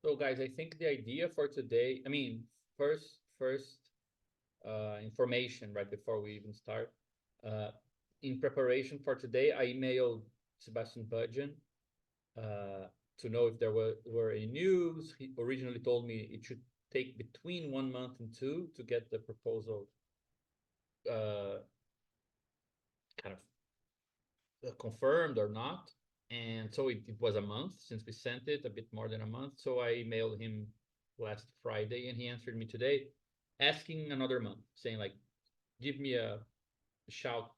So guys, I think the idea for today, I mean, first information right before we even start. Uh, in preparation for today, I emailed Sebastian Budgen uh, to know if there were any news. He originally told me it should take between 1 month and two to get the proposal uh, kind of confirmed or not. And so it was a month since we sent it, a bit more than a month. So I emailed him last Friday and he answered me today asking another month, saying like, give me a shout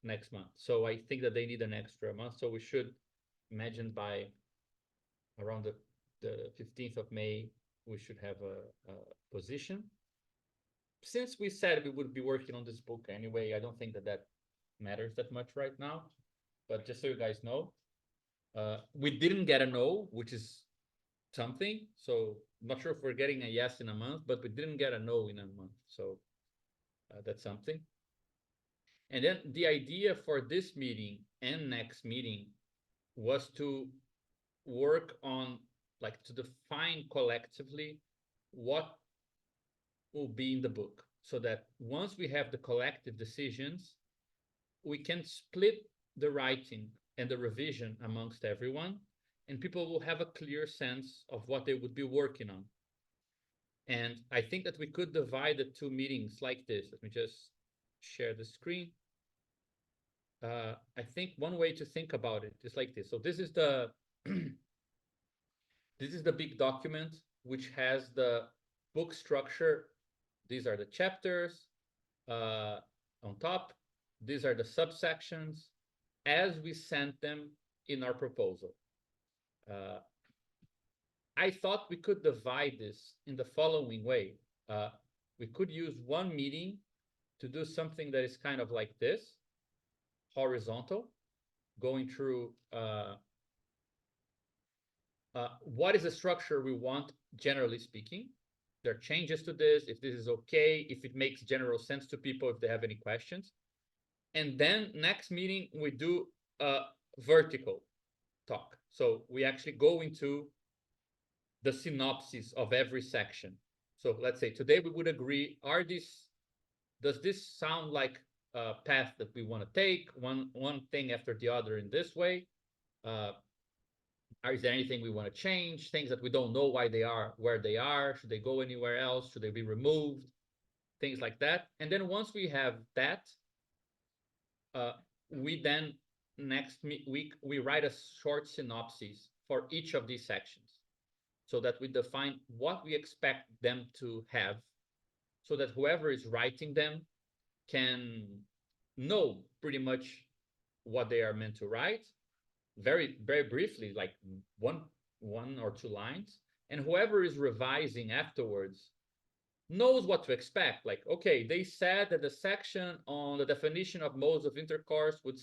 next month. So I think that they need an extra month. So we should imagine by around the 15th of May, we should have a position. Since we said we would be working on this book anyway, I don't think that that matters that much right now. But just so you guys know, we didn't get a no, which is something. So I'm not sure if we're getting a yes in a month, but we didn't get a no in a month. So that's something. And then the idea for this meeting and next meeting was to work on, like, to define collectively what will be in the book, so that once we have the collective decisions, we can split the writing and the revision amongst everyone, and people will have a clear sense of what they would be working on. And I think that we could divide the two meetings like this. Let me just share the screen. I think one way to think about it is like this. So this is the this is the big document which has the book structure. These are the chapters on top. These are the subsections as we sent them in our proposal. Uh, I thought we could divide this in the following way. We could use one meeting to do something that is kind of like this, horizontal, going through what is the structure we want, generally speaking. There are changes to this, if this is okay, if it makes general sense to people, if they have any questions. And then next meeting, we do a vertical talk. So we actually go into the synopsis of every section. So let's say today we would agree, does this sound like a path that we want to take, one thing after the other in this way? Is there anything we want to change? Things that we don't know why they are where they are? Should they go anywhere else? Should they be removed? Things like that. And then once we have that, we then next week we write a short synopsis for each of these sections, so that we define what we expect them to have, so that whoever is writing them can know pretty much what they are meant to write, very briefly, like one or two lines, and whoever is revising afterwards knows what to expect. Like, okay, they said that the section on the definition of modes of intercourse would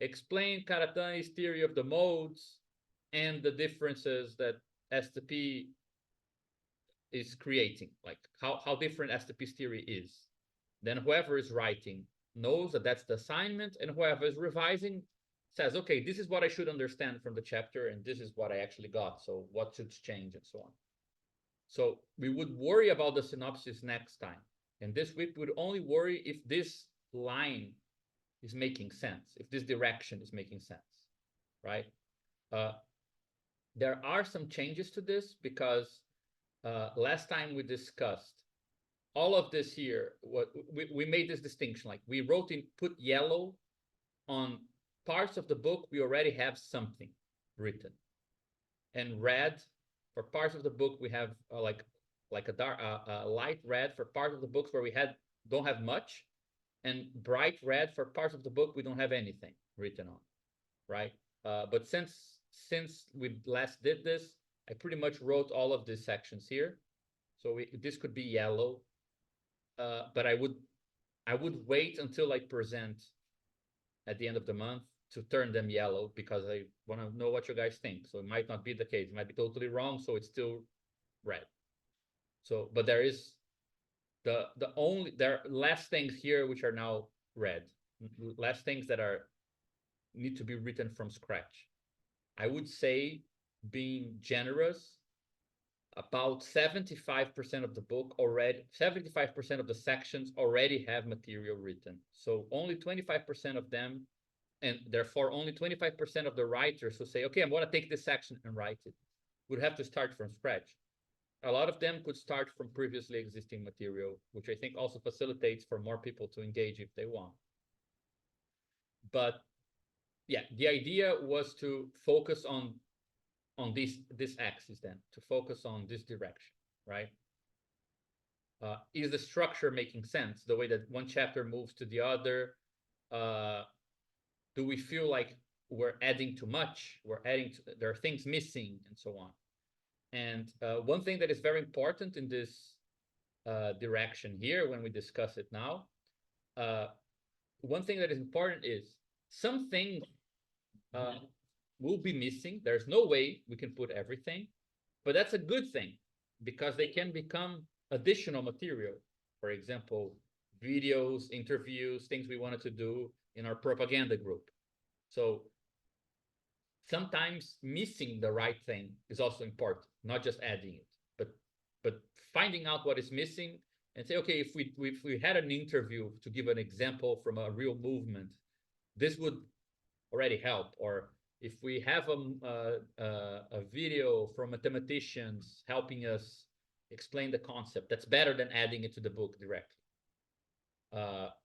explain Karatani's theory of the modes and the differences that STP is creating, like how different STP's theory is. Then whoever is writing knows that that's the assignment, and whoever is revising says, okay, this is what I should understand from the chapter, and this is what I actually got, so what should change, and so on. So we would worry about the synopsis next time. And this week we would only worry if this line is making sense, if this direction is making sense, right? There are some changes to this because last time we discussed all of this here, what we made this distinction, like we wrote in, put yellow on parts of the book we already have something written, and red for parts of the book we have like a dark light red for part of the books where we don't have much, and bright red for parts of the book we don't have anything written on, right? But since we last did this, I pretty much wrote all of these sections here, so this could be yellow, but I would wait until I present at the end of the month to turn them yellow, because I want to know what you guys think. So it might not be the case, it might be totally wrong, so it's still red. So, but there is there are less things here which are now red, less things that are need to be written from scratch. I would say, being generous, about 75% of the book already, 75% of the sections already have material written. So only 25% of them, and therefore only 25% of the writers who say, okay, I'm going to take this section and write it, would have to start from scratch. A lot of them could start from previously existing material, which I think also facilitates for more people to engage if they want. But yeah, the idea was to focus on this axis, then to focus on this direction, right? Is the structure making sense? The way that one chapter moves to the other? Do we feel like we're adding too much? There are things missing, and so on. And one thing that is very important in this direction here, when we discuss it now, one thing that is important is some things will be missing. There's no way we can put everything, but that's a good thing because they can become additional material. For example, videos, interviews, things we wanted to do in our propaganda group. So sometimes missing the right thing is also important, not just adding it, but finding out what is missing and say, okay, if we had an interview to give an example from a real movement, this would already help. Or if we have a video from mathematicians helping us explain the concept, that's better than adding it to the book directly.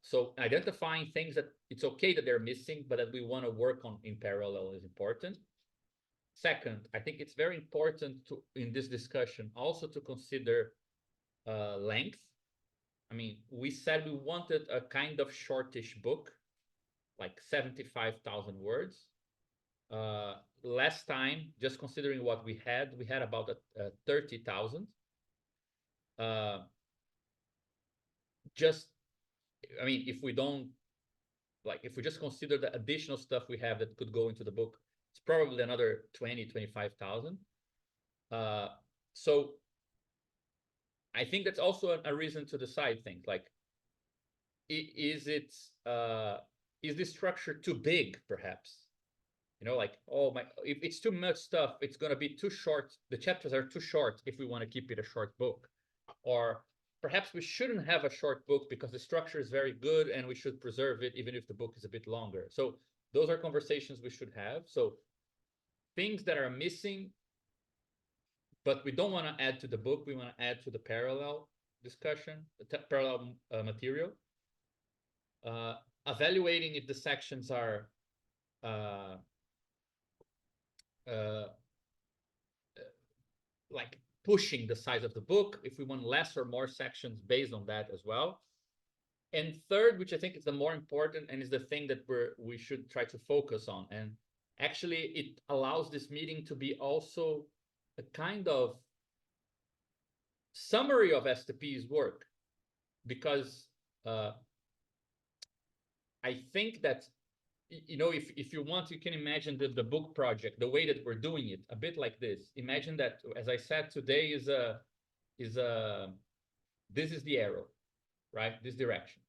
So identifying things that it's okay that they're missing, but that we want to work on in parallel is important. Second, I think it's very important to, in this discussion, also to consider length. I mean, we said we wanted a kind of shortish book, like 75,000 words. Last time, just considering what we had about 30,000. I mean, if we don't, like, if we just consider the additional stuff we have that could go into the book, it's probably another 20, 25,000. So I think that's also a reason to decide things like, is this structure too big, perhaps? You know, like, oh my, if it's too much stuff, it's going to be too short. The chapters are too short if we want to keep it a short book. Or perhaps we shouldn't have a short book because the structure is very good and we should preserve it even if the book is a bit longer. So those are conversations we should have. So things that are missing, but we don't want to add to the book, we want to add to the parallel discussion, the parallel material. Evaluating if the sections are like pushing the size of the book, if we want less or more sections based on that as well. And third, which I think is the more important and is the thing that we should try to focus on, and actually it allows this meeting to be also a kind of summary of STP's work, because I think that, you know, if you want, you can imagine the book project, the way that we're doing it, a bit like this. Imagine that, as I said, today this is the arrow, right? This direction.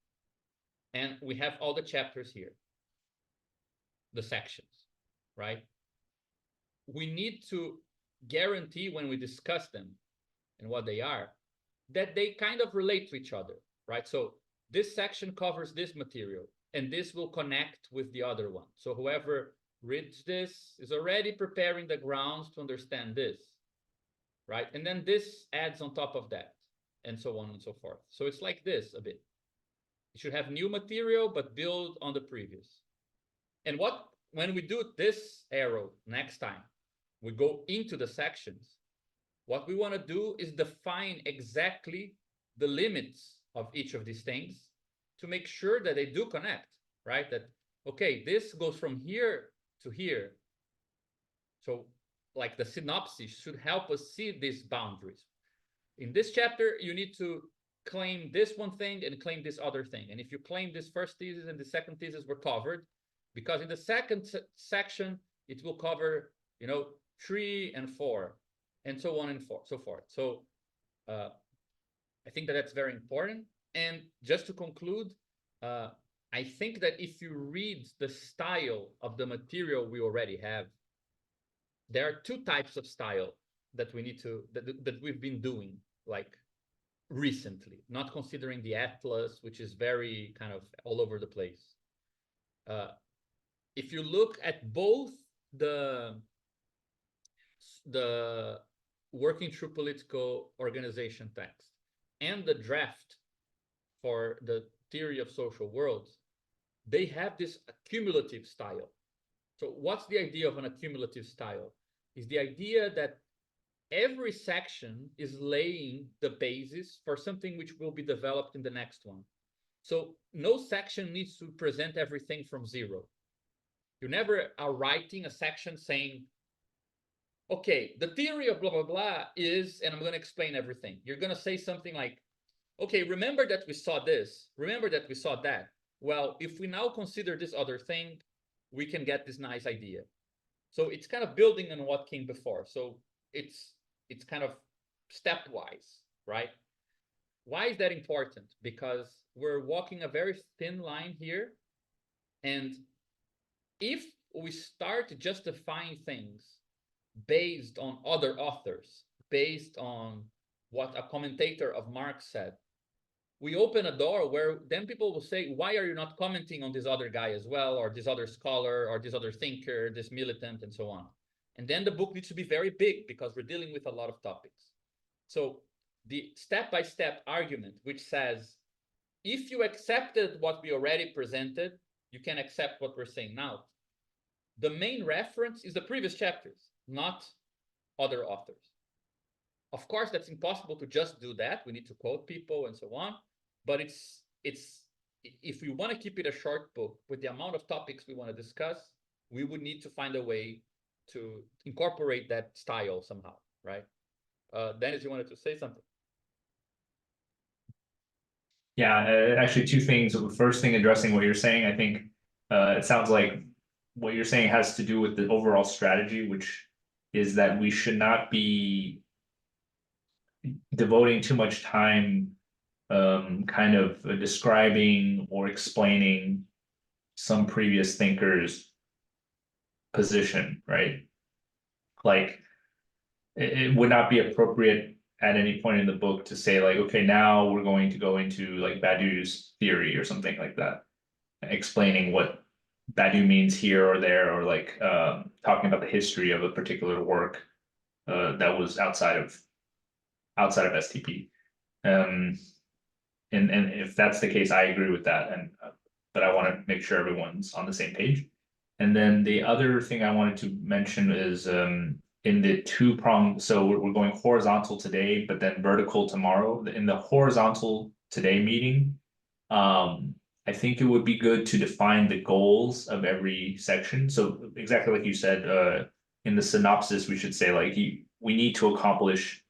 And we have all the chapters here, the sections, right? We need to guarantee when we discuss them and what they are, that they kind of relate to each other, right? So this section covers this material, and this will connect with the other one. So whoever reads this is already preparing the grounds to understand this, right? And then this adds on top of that, and so on and so forth. So it's like this a bit. You should have new material, but build on the previous. And when we do this arrow next time, we go into the sections, what we want to do is define exactly the limits of each of these things to make sure that they do connect, right? That, okay, this goes from here to here. So like the synopsis should help us see these boundaries. In this chapter, you need to claim this one thing and claim this other thing. And if you claim this first thesis and the second thesis were covered, because in the second section, it will cover, 3 and 4, and so on and so forth. So I think that that's very important. And just to conclude, I think that if you read the style of the material we already have, there are two types of style. that we need to that we've been doing like recently, not considering the atlas, which is very kind of all over the place. If you look at both the the working through political organization text and the draft for the theory of social worlds, they have this accumulative style. So what's the idea of an accumulative style? Is the idea that every section is laying the basis for something which will be developed in the next one. So no section needs to present everything from zero. You never are writing a section saying, okay, the theory of blah, blah, blah is, and I'm going to explain everything. You're going to say something like, okay, remember that we saw this, remember that we saw that. Well, if we now consider this other thing, we can get this nice idea. So it's kind of building on what came before. So it's kind of stepwise, right? Why is that important? Because we're walking a very thin line here. And if we start justifying things based on other authors, based on what a commentator of Marx said, we open a door where then people will say, why are you not commenting on this other guy as well, or this other scholar, or this other thinker, this militant, and so on. And then the book needs to be very big because we're dealing with a lot of topics. So the step-by-step argument, which says, if you accepted what we already presented, you can accept what we're saying now. The main reference is the previous chapters, not other authors. Of course, that's impossible to just do that. We need to quote people and so on. But it's if we want to keep it a short book with the amount of topics we want to discuss, we would need to find a way to incorporate that style somehow, right? Dennis, you wanted to say something? Yeah, actually two things. The first thing, addressing what you're saying, I think it sounds like what you're saying has to do with the overall strategy, which is that we should not be devoting too much time kind of describing or explaining some previous thinker's position, right? Like it would not be appropriate at any point in the book to say like, okay, now we're going to go into like Badiou's theory or something like that, explaining what Badiou means here or there, or like talking about the history of a particular work that was outside of STP. And if that's the case, I agree with that. And but I want to make sure everyone's on the same page. And then the other thing I wanted to mention is in the two-prong, so we're going horizontal today, but then vertical tomorrow. In the horizontal today meeting, I think it would be good to define the goals of every section. So exactly like you said, in the synopsis, we should say like we need to accomplish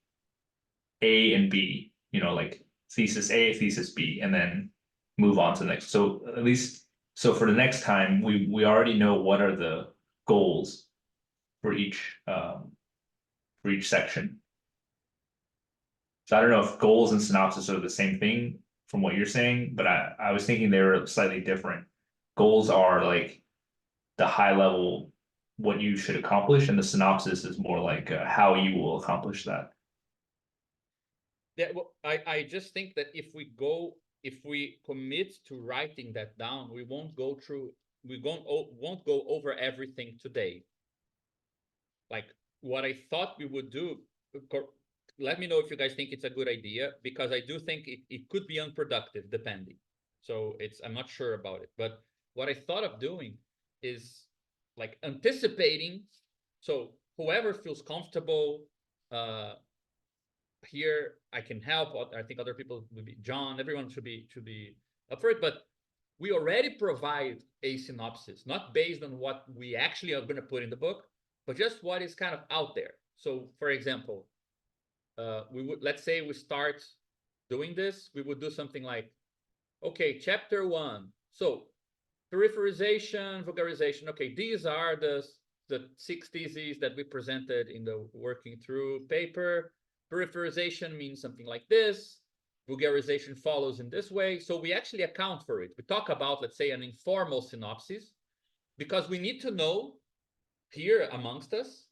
A and B, you know, like thesis A, thesis B, and then move on to the next. So at least, so for the next time, we already know what are the goals for each section. So I don't know if goals and synopsis are the same thing from what you're saying, but I was thinking they were slightly different. Goals are like the high level, what you should accomplish, and the synopsis is more like how you will accomplish that. Yeah, well, I just think that if we commit to writing that down, we won't go over everything today. Like what I thought we would do, let me know if you guys think it's a good idea, because I do think it could be unproductive depending. So I'm not sure about it. But what I thought of doing is like anticipating. So whoever feels comfortable, here I can help. I think other people would be John, everyone should be up for it. But we already provide a synopsis, not based on what we actually are going to put in the book, but just what is kind of out there. So for example, let's say we start doing this, we would do something like, okay, chapter 1. So peripherization, vulgarization. Okay, these are the 6 theses that we presented in the working through paper. Peripherization means something like this. Vulgarization follows in this way. So we actually account for it. We talk about, let's say, an informal synopsis, because we need to know here amongst us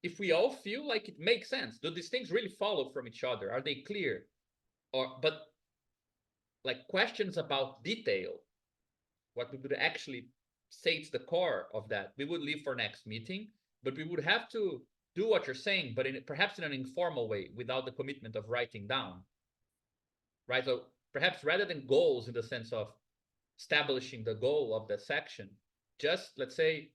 if we all feel like it makes sense. Do these things really follow from each other? Are they clear? But like questions about detail, what we would actually say it's the core of that, we would leave for next meeting, but we would have to do what you're saying, but perhaps in an informal way, without the commitment of writing down, right? So perhaps rather than goals in the sense of establishing the goal of the section, just let's say,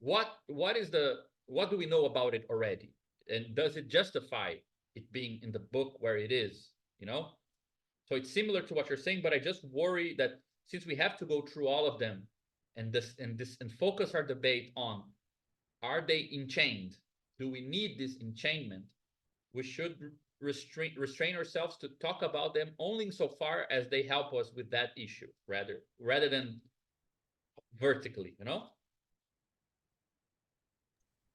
what do we know about it already? And does it justify it being in the book where it is, you know? So it's similar to what you're saying, but I just worry that since we have to go through all of them and focus our debate on, are they enchained? Do we need this enchainment? We should restrain ourselves to talk about them only insofar as they help us with that issue, rather than vertically, you know?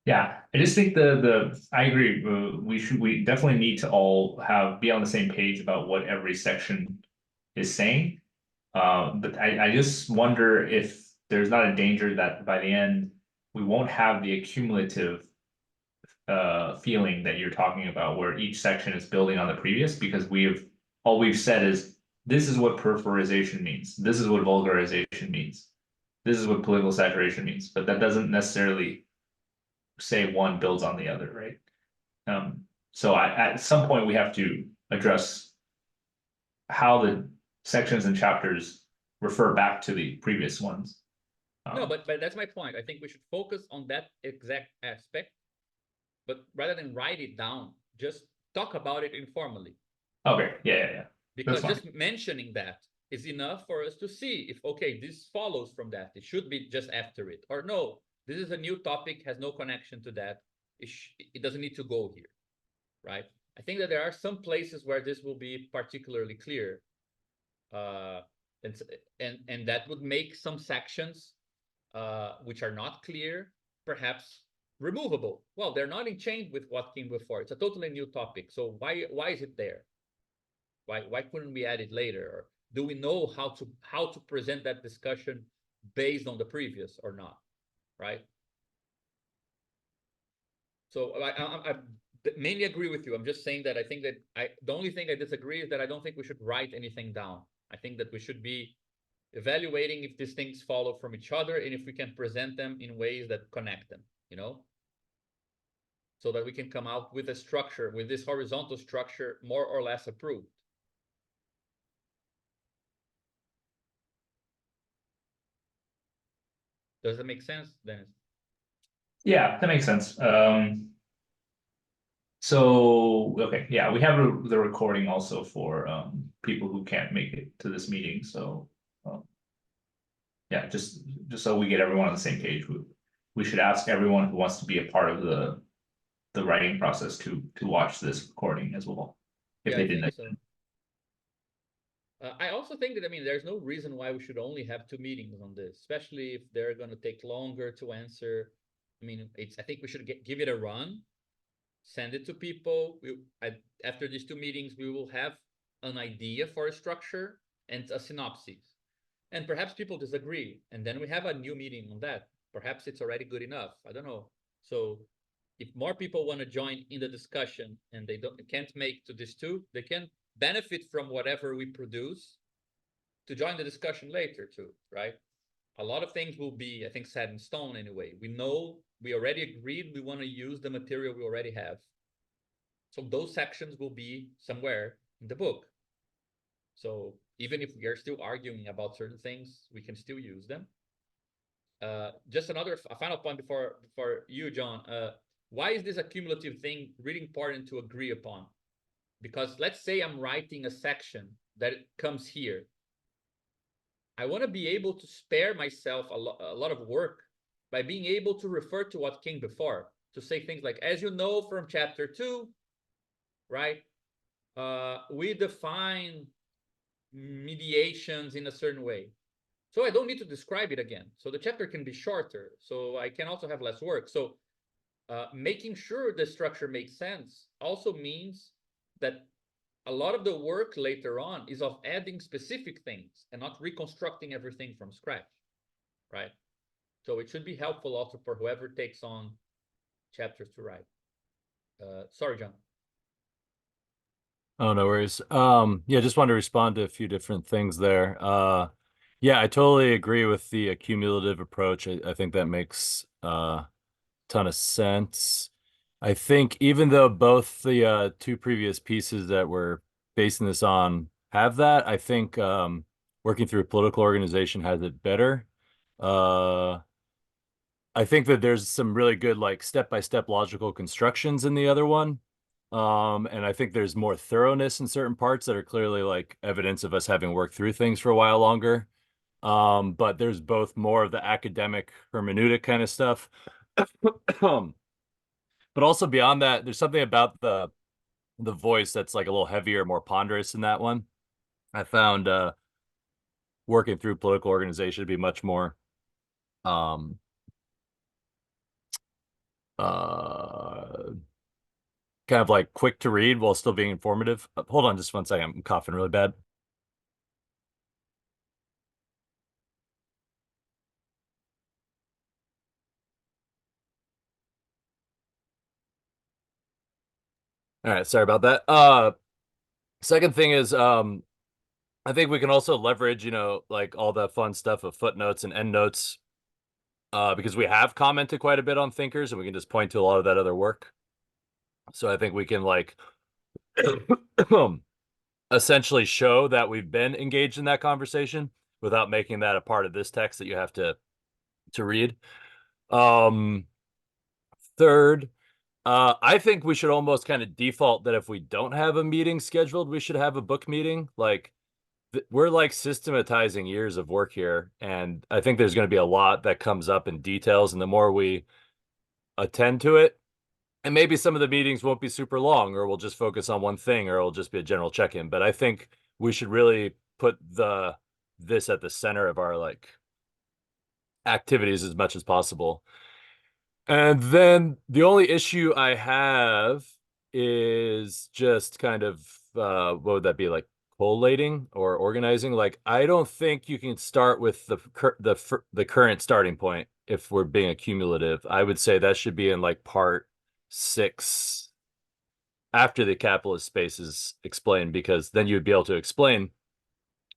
Yeah, I just think I agree. We definitely need to all be on the same page about what every section is saying. But I just wonder if there's not a danger that by the end we won't have the accumulative feeling that you're talking about, where each section is building on the previous, because all we've said is this is what peripherization means, this is what vulgarization means, this is what political saturation means, but that doesn't necessarily say one builds on the other, right? So at some point we have to address how the sections and chapters refer back to the previous ones. No, but that's my point. I think we should focus on that exact aspect, but rather than write it down, just talk about it informally. Okay, yeah. Because just mentioning that is enough for us to see if, okay, this follows from that. It should be just after it. Or no, this is a new topic, has no connection to that. It doesn't need to go here, right? I think that there are some places where this will be particularly clear. And that would make some sections which are not clear, perhaps removable. Well, they're not enchained with what came before. It's a totally new topic. So why is it there? Why couldn't we add it later? Or do we know how to present that discussion based on the previous or not? Right? So I mainly agree with you. I'm just saying that I think that the only thing I disagree is that I don't think we should write anything down. I think that we should be evaluating if these things follow from each other and if we can present them in ways that connect them, you know? So that we can come out with a structure, with this horizontal structure, more or less approved. Does that make sense, Dennis? Yeah, that makes sense. So, okay, yeah, we have the recording also for people who can't make it to this meeting, so yeah, just so we get everyone on the same page, we should ask everyone who wants to be a part of the writing process to watch this recording as well, if Yeah, they I didn't. think so. I also think that, I mean, there's no reason why we should only have 2 meetings on this, especially if they're going to take longer to answer. I mean, I think we should give it a run, send it to people. After these 2 meetings, we will have an idea for a structure and a synopsis. And perhaps people disagree, and then we have a new meeting on that. Perhaps it's already good enough. I don't know. So if more people want to join in the discussion and they can't make to this 2, they can benefit from whatever we produce to join the discussion later too, right? A lot of things will be, I think, set in stone anyway. We know, we already agreed we want to use the material we already have. So those sections will be somewhere in the book. So even if we are still arguing about certain things, we can still use them. Just a final point before you, John. Why is this a cumulative thing really important to agree upon? Because let's say I'm writing a section that comes here. I want to be able to spare myself a lot of work by being able to refer to what came before, to say things like, as you know from chapter 2, right? We define mediations in a certain way. So I don't need to describe it again. So the chapter can be shorter. So I can also have less work. So making sure the structure makes sense also means that a lot of the work later on is of adding specific things and not reconstructing everything from scratch, right? So it should be helpful also for whoever takes on chapters to write. Sorry, John. Oh, no worries. Yeah, just wanted to respond to a few different things there. Yeah, I totally agree with the accumulative approach. I think that makes a ton of sense. I think even though both the two previous pieces that we're basing this on have that, I think working through a political organization has it better. Uh, I think that there's some really good like step-by-step logical constructions in the other one. And I think there's more thoroughness in certain parts that are clearly like evidence of us having worked through things for a while longer. But there's both more of the academic hermeneutic kind of stuff. But also beyond that, there's something about the voice that's like a little heavier, more ponderous in that one. I found working through political organization to be much more um uh kind of like quick to read while still being informative. Hold on just one second. I'm coughing really bad. All right, sorry about that. Second thing is I think we can also leverage, like all the fun stuff of footnotes and endnotes because we have commented quite a bit on thinkers and we can just point to a lot of that other work. So I think we can like essentially show that we've been engaged in that conversation without making that a part of this text that you have to read. Third, I think we should almost kind of default that if we don't have a meeting scheduled, we should have a book meeting. Like we're like systematizing years of work here, and I think there's going to be a lot that comes up in details, and the more we attend to it, and maybe some of the meetings won't be super long, or we'll just focus on one thing, or it'll just be a general check-in. But I think we should really put this at the center of our like activities as much as possible. And then the only issue I have is just kind of what would that be, like collating or organizing? Like I don't think you can start with the current starting point if we're being accumulative. I would say that should be in like part 6 after the capitalist space is explained, because then you'd be able to explain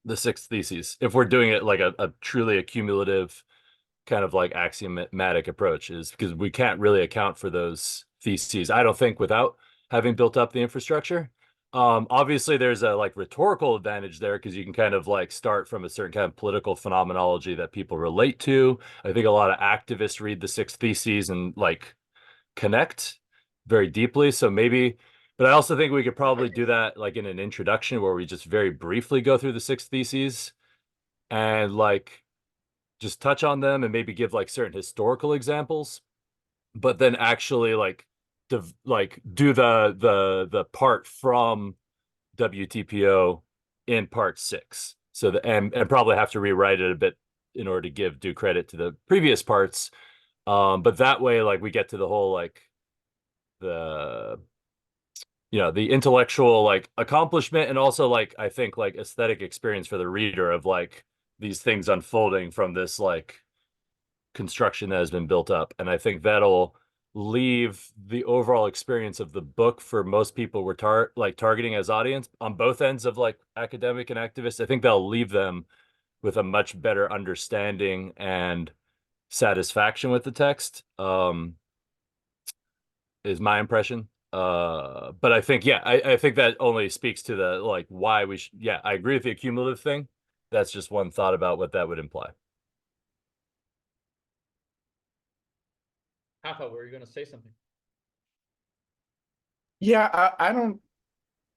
the 6 theses if we're doing it like a truly accumulative kind of like axiomatic approach, is because we can't really account for those theses, I don't think, without having built up the infrastructure. Obviously there's a like rhetorical advantage there because you can kind of like start from a certain kind of political phenomenology that people relate to. I think a lot of activists read the 6 theses and like connect very deeply. So maybe, but I also think we could probably do that like in an introduction where we just very briefly go through the 6 theses and like just touch on them and maybe give like certain historical examples, but then actually like do the part from WTPO in part 6. So and probably have to rewrite it a bit in order to give due credit to the previous parts. But that way, like we get to the whole like the the intellectual like accomplishment, and also like I think like aesthetic experience for the reader of like these things unfolding from this like construction that has been built up. And I think that'll leave the overall experience of the book for most people we're targeting as audience on both ends of like academic and activists. I think that'll leave them with a much better understanding and satisfaction with the text, is my impression. But I think, yeah, I think that only speaks to the like why we should, yeah, I agree with the accumulative thing. That's just one thought about what that would imply. Rafa, were you gonna say something? Yeah, I don't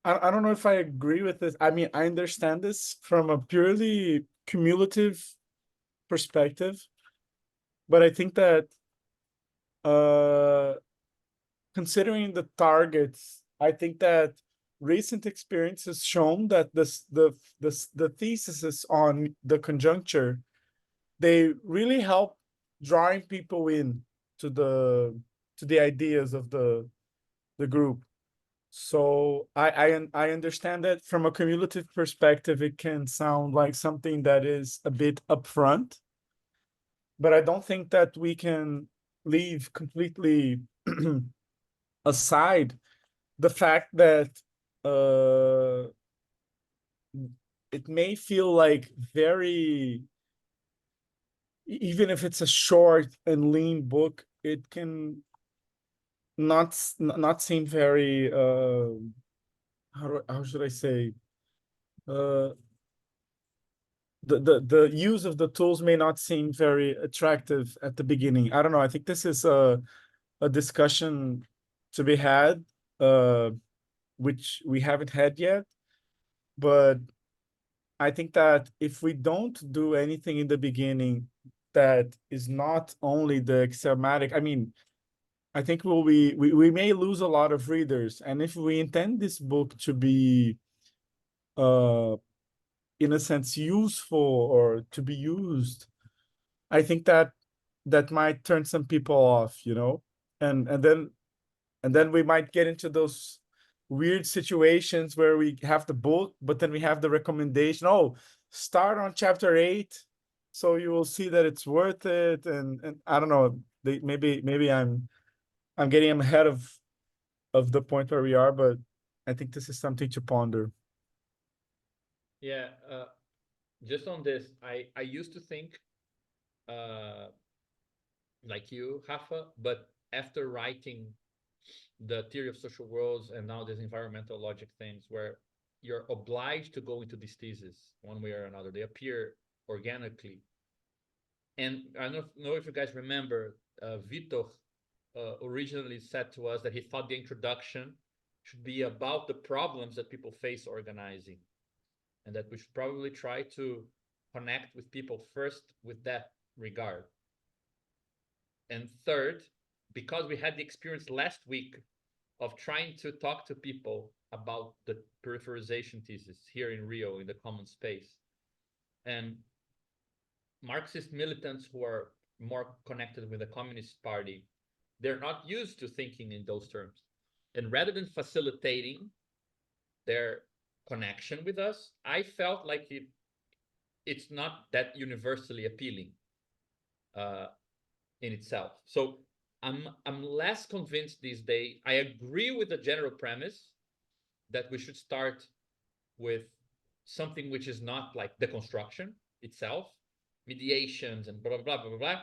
know if I agree with this. I mean, I understand this from a purely cumulative perspective, but I think that uh considering the targets, I think that recent experience has shown that the theses on the conjuncture, they really help drawing people in to the ideas of the group. So I understand that from a cumulative perspective, it can sound like something that is a bit upfront, but I don't think that we can leave completely aside, the fact that it may feel like very, even if it's a short and lean book, it can not seem very how should I say, uh the use of the tools may not seem very attractive at the beginning. I don't know. I think this is a discussion to be had, which we haven't had yet. But I think that if we don't do anything in the beginning that is not only the axiomatic, I mean, I think we may lose a lot of readers. And if we intend this book to be in a sense useful or to be used, I think that that might turn some people off, you know, and then we might get into those weird situations where we have the book, but then we have the recommendation. Oh, start on chapter 8, so you will see that it's worth it. And I don't know. Maybe I'm getting ahead of the point where we are, but I think this is something to ponder. Yeah, just on this, I used to think like you, Rafa, but after writing the theory of social worlds and now these environmental logic things where you're obliged to go into these theses one way or another, they appear organically. And I don't know if you guys remember, Vitor originally said to us that he thought the introduction should be about the problems that people face organizing, and that we should probably try to connect with people first with that regard. And third, because we had the experience last week of trying to talk to people about the peripherization thesis here in Rio in the common space, and Marxist militants who are more connected with the Communist Party, they're not used to thinking in those terms. And rather than facilitating their connection with us, I felt like it's not that universally appealing in itself. So I'm less convinced these days. I agree with the general premise that we should start with something which is not like the construction itself, mediations and blah blah blah blah blah.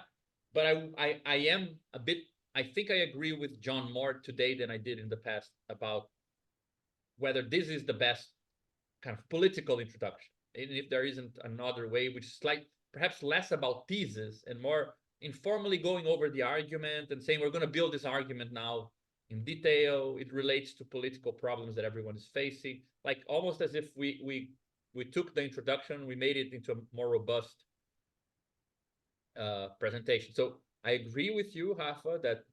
But I am a bit. I think I agree with John more today than I did in the past about whether this is the best kind of political introduction, and if there isn't another way, which is like perhaps less about thesis and more informally going over the argument and saying we're going to build this argument now in detail. It relates to political problems that everyone is facing, like almost as if we took the introduction, we made it into a more robust presentation. So I agree with you, Rafa, that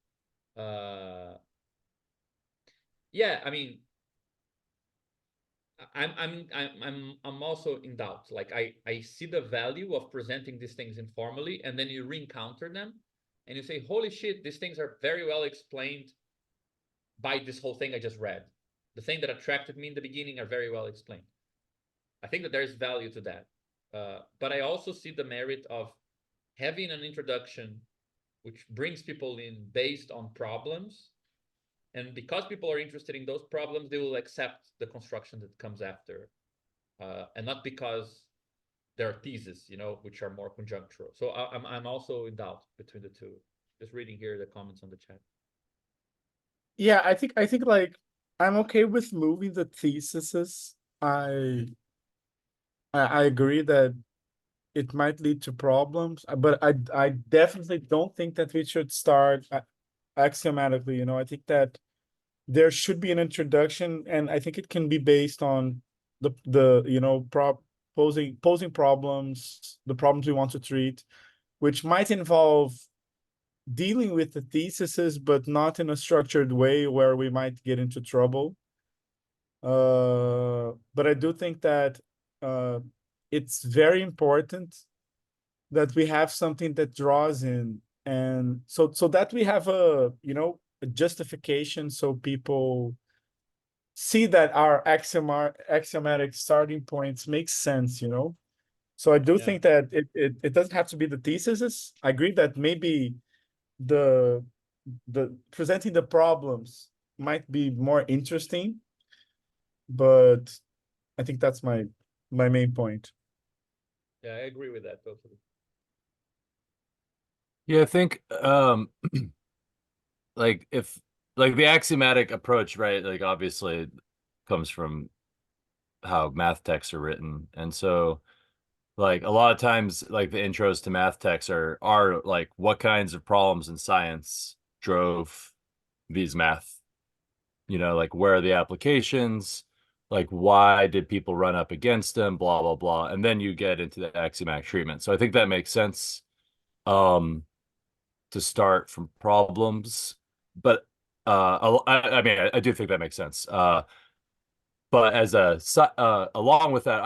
yeah, I mean, I'm also in doubt. Like I see the value of presenting these things informally, and then you re-encounter them, and you say, "Holy shit, these things are very well explained by this whole thing I just read. The thing that attracted me in the beginning are very well explained." I think that there is value to that, but I also see the merit of having an introduction which brings people in based on problems. And because people are interested in those problems, they will accept the construction that comes after, and not because there are theses, you know, which are more conjunctural. So I'm also in doubt between the two. Just reading here the comments on the chat. Yeah, I think like I'm okay with moving the theses. I agree that it might lead to problems, but I definitely don't think that we should start axiomatically. You know, I think that there should be an introduction, and I think it can be based on the you know posing problems, the problems we want to treat, which might involve dealing with the theses, but not in a structured way where we might get into trouble. But I do think that it's very important that we have something that draws in, and so that we have a, you know, a justification, so people see that our axiomatic starting points make sense, you know. So I do think that it doesn't have to be the theses. I agree that maybe the presenting the problems might be more interesting, but I think that's my main point. Yeah, I agree with that totally. Yeah, I think like if like the axiomatic approach, right? Like obviously comes from how math texts are written. And so like a lot of times like the intros to math texts are like what kinds of problems in science drove these math, like where are the applications, like why did people run up against them, blah blah blah, and then you get into the axiomatic treatment. So I think that makes sense to start from problems, but I mean I do think that makes sense. But along with that,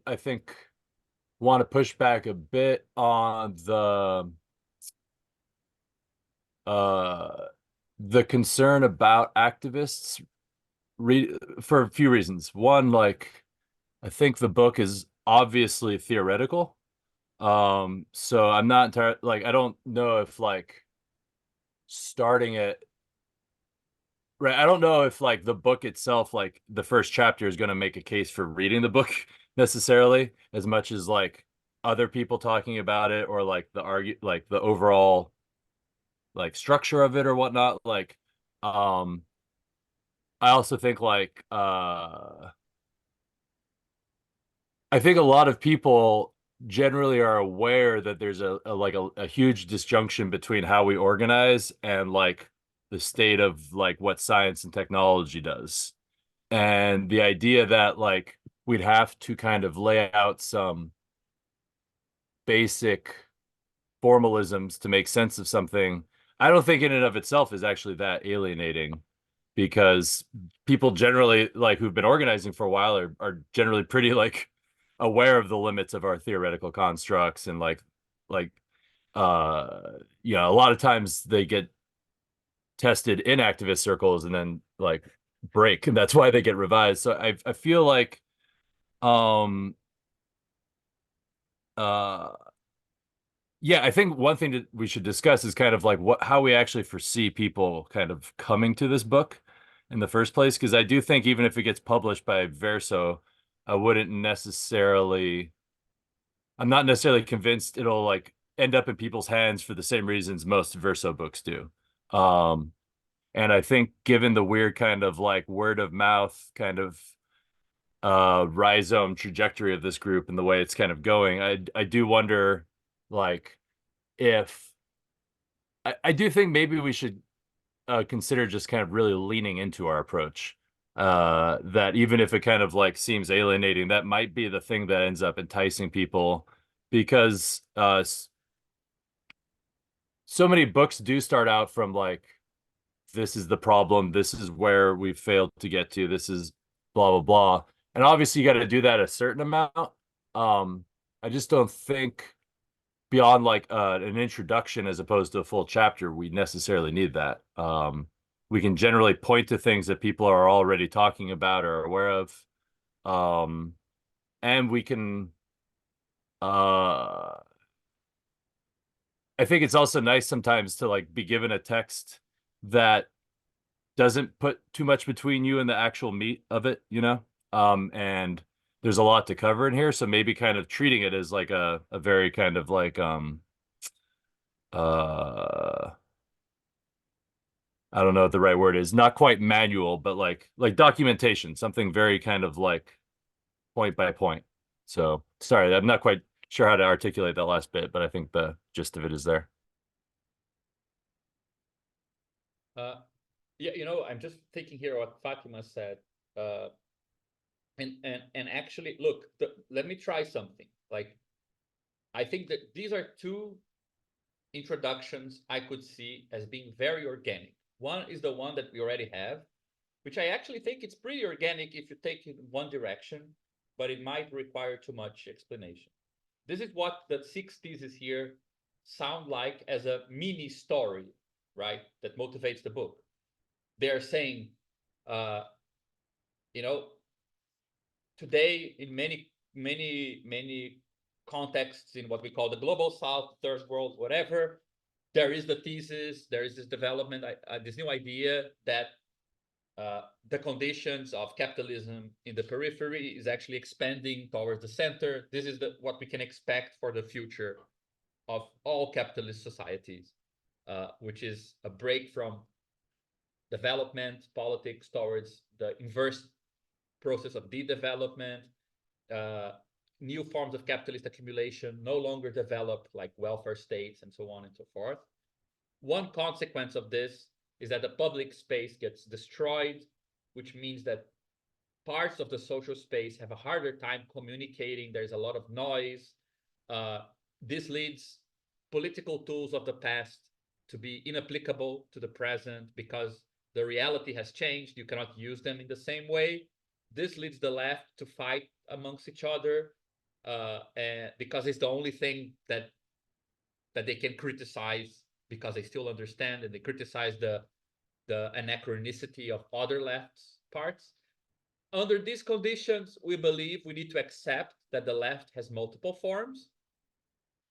I think want to push back a bit on the concern about activists for a few reasons. One, like I think the book is obviously theoretical. So I'm not entirely like I don't know if like starting it right. I don't know if like the book itself, like the first chapter is going to make a case for reading the book necessarily as much as like other people talking about it or like like the overall like structure of it or whatnot. Like, I also think like I think a lot of people generally are aware that there's a huge disjunction between how we organize and like the state of like what science and technology does. And the idea that like we'd have to kind of lay out some basic formalisms to make sense of something, I don't think in and of itself is actually that alienating, because people generally like who've been organizing for a while are generally pretty like aware of the limits of our theoretical constructs, and like a lot of times they get tested in activist circles and then like break, and that's why they get revised. So I feel like um uh yeah, I think one thing that we should discuss is kind of like how we actually foresee people kind of coming to this book in the first place. Because I do think even if it gets published by Verso, I wouldn't necessarily, I'm not necessarily convinced it'll like end up in people's hands for the same reasons most Verso books do. Um, and I think given the weird kind of like word of mouth kind of rhizome trajectory of this group and the way it's kind of going, I do wonder like if I do think maybe we should consider just kind of really leaning into our approach. That even if it kind of like seems alienating, that might be the thing that ends up enticing people, because so many books do start out from like, this is the problem, this is where we failed to get to, this is blah blah blah. And obviously you got to do that a certain amount. I just don't think beyond like an introduction as opposed to a full chapter, we necessarily need that. We can generally point to things that people are already talking about or aware of. And we can, I think it's also nice sometimes to like be given a text that doesn't put too much between you and the actual meat of it, and there's a lot to cover in here. So maybe kind of treating it as like a very kind of like, uh I don't know what the right word is, not quite manual, but like documentation, something very kind of like point by point. So sorry, I'm not quite sure how to articulate that last bit, but I think the gist of it is there. Yeah, I'm just thinking here what Fatima said. And actually, look, let me try something. Like, I think that these are two introductions I could see as being very organic. One is the one that we already have, which I actually think it's pretty organic if you take it in one direction, but it might require too much explanation. This is what the 6 theses here sound like as a mini story, right? That motivates the book. They're saying, uh, you know, today in many contexts in what we call the global south, third world, whatever, there is the thesis, there is this development, this new idea that the conditions of capitalism in the periphery is actually expanding towards the center. This is what we can expect for the future of all capitalist societies, which is a break from development politics towards the inverse process of de-development. New forms of capitalist accumulation no longer develop, like welfare states and so on and so forth. One consequence of this is that the public space gets destroyed, which means that parts of the social space have a harder time communicating. There's a lot of noise. This leads political tools of the past to be inapplicable to the present because the reality has changed. You cannot use them in the same way. This leads the left to fight amongst each other, and because it's the only thing that they can criticize, because they still understand, and they criticize the anachronicity of other left parts. Under these conditions, we believe we need to accept that the left has multiple forms,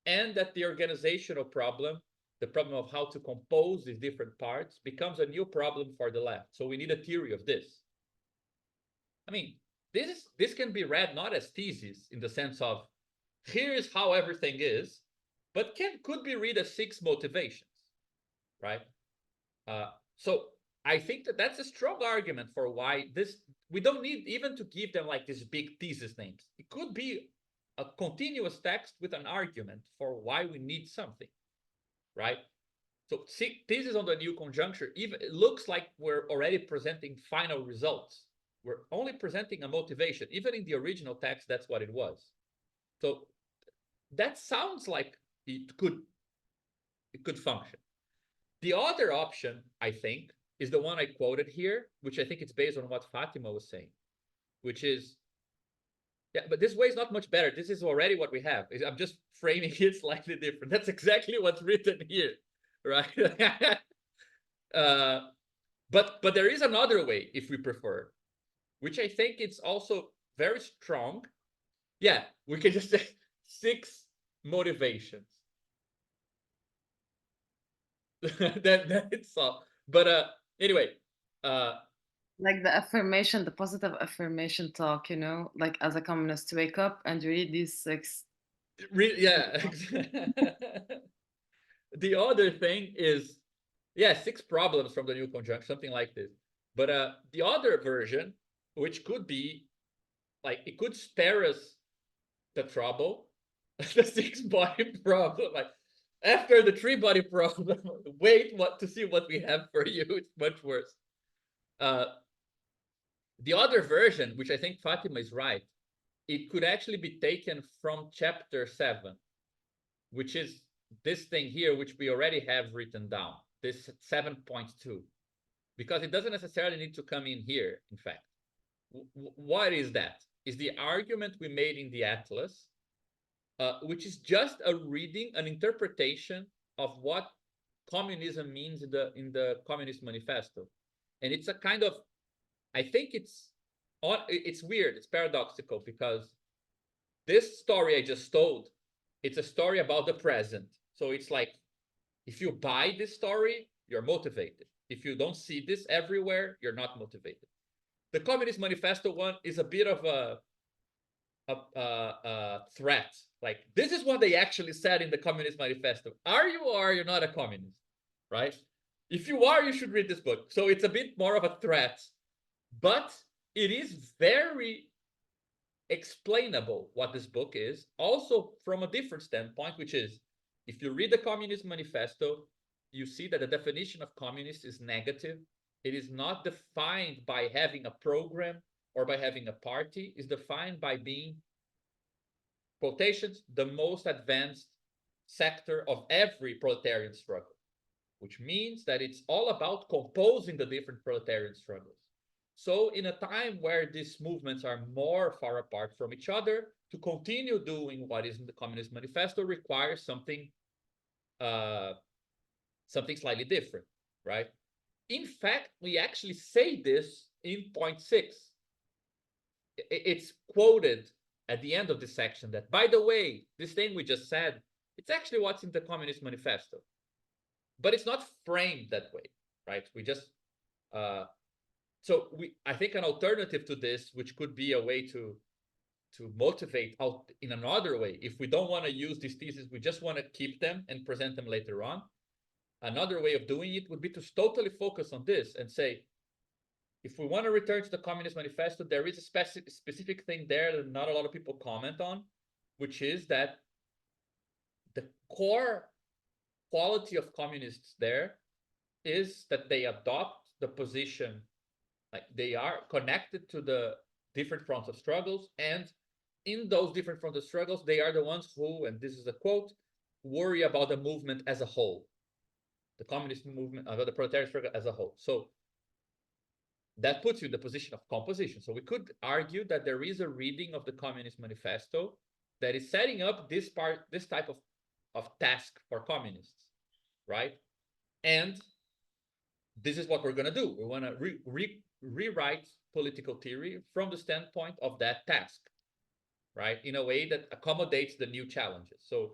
and that the organizational problem, the problem of how to compose these different parts, becomes a new problem for the left. So we need a theory of this. I mean, this can be read not as thesis in the sense of here's how everything is, but could be read as 6 motivations, right? So I think that's a strong argument for why we don't need even to give them like these big thesis names. It could be a continuous text with an argument for why we need something, right? So thesis on the new conjuncture, even it looks like we're already presenting final results. We're only presenting a motivation. Even in the original text, that's what it was. So that sounds like it could function. The other option, I think, is the one I quoted here, which I think it's based on what Fatima was saying, which is, yeah, but this way is not much better. This is already what we have. I'm just framing it slightly different. That's exactly what's written here, right? But there is another way, if we prefer, which I think it's also very strong. Yeah, we can just say 6 motivations. that it's all. But anyway, like the affirmation, the positive affirmation talk, you know, like as a communist, wake up and read these 6. Yeah. The other thing is, yeah, 6 problems from the new conjunction, something like this. But the other version, which could be like, it could spare us the trouble, the 6-body problem. Like, after the 3-body problem, wait to see what we have for you. It's much worse. The other version, which I think Fatima is right, it could actually be taken from chapter 7, which is this thing here, which we already have written down, this 7.2, because it doesn't necessarily need to come in here, in fact. What is that? Is the argument we made in the Atlas, which is just a reading, an interpretation of what communism means in the Communist Manifesto. And it's a kind of, I think it's weird, it's paradoxical, because this story I just told, it's a story about the present. So it's like, if you buy this story, you're motivated. If you don't see this everywhere, you're not motivated. The Communist Manifesto one is a bit of a threat. Like, this is what they actually said in the Communist Manifesto. Are you or are you not a communist, right? If you are, you should read this book. So it's a bit more of a threat, but it is very explainable what this book is, also from a different standpoint, which is, if you read the Communist Manifesto, you see that the definition of communist is negative. It is not defined by having a program or by having a party. It's defined by being, quotations, the most advanced sector of every proletarian struggle, which means that it's all about composing the different proletarian struggles. So in a time where these movements are more far apart from each other, to continue doing what is in the Communist Manifesto requires something slightly different, right? In fact, we actually say this in point 6. It's quoted at the end of this section that, by the way, this thing we just said, it's actually what's in the Communist Manifesto. But it's not framed that way, right? We just so I think an alternative to this, which could be a way to motivate out in another way, if we don't want to use these theses, we just want to keep them and present them later on. Another way of doing it would be to totally focus on this and say, if we want to return to the Communist Manifesto, there is a specific thing there that not a lot of people comment on, which is that the core quality of communists there is that they adopt the position, like they are connected to the different fronts of struggles, and in those different fronts of struggles, they are the ones who, and this is a quote, worry about the movement as a whole, the communist movement, about the proletariat struggle as a whole. So that puts you in the position of composition. So we could argue that there is a reading of the Communist Manifesto that is setting up this type of task for communists, right? And this is what we're going to do. We want to rewrite political theory from the standpoint of that task, right? In a way that accommodates the new challenges. So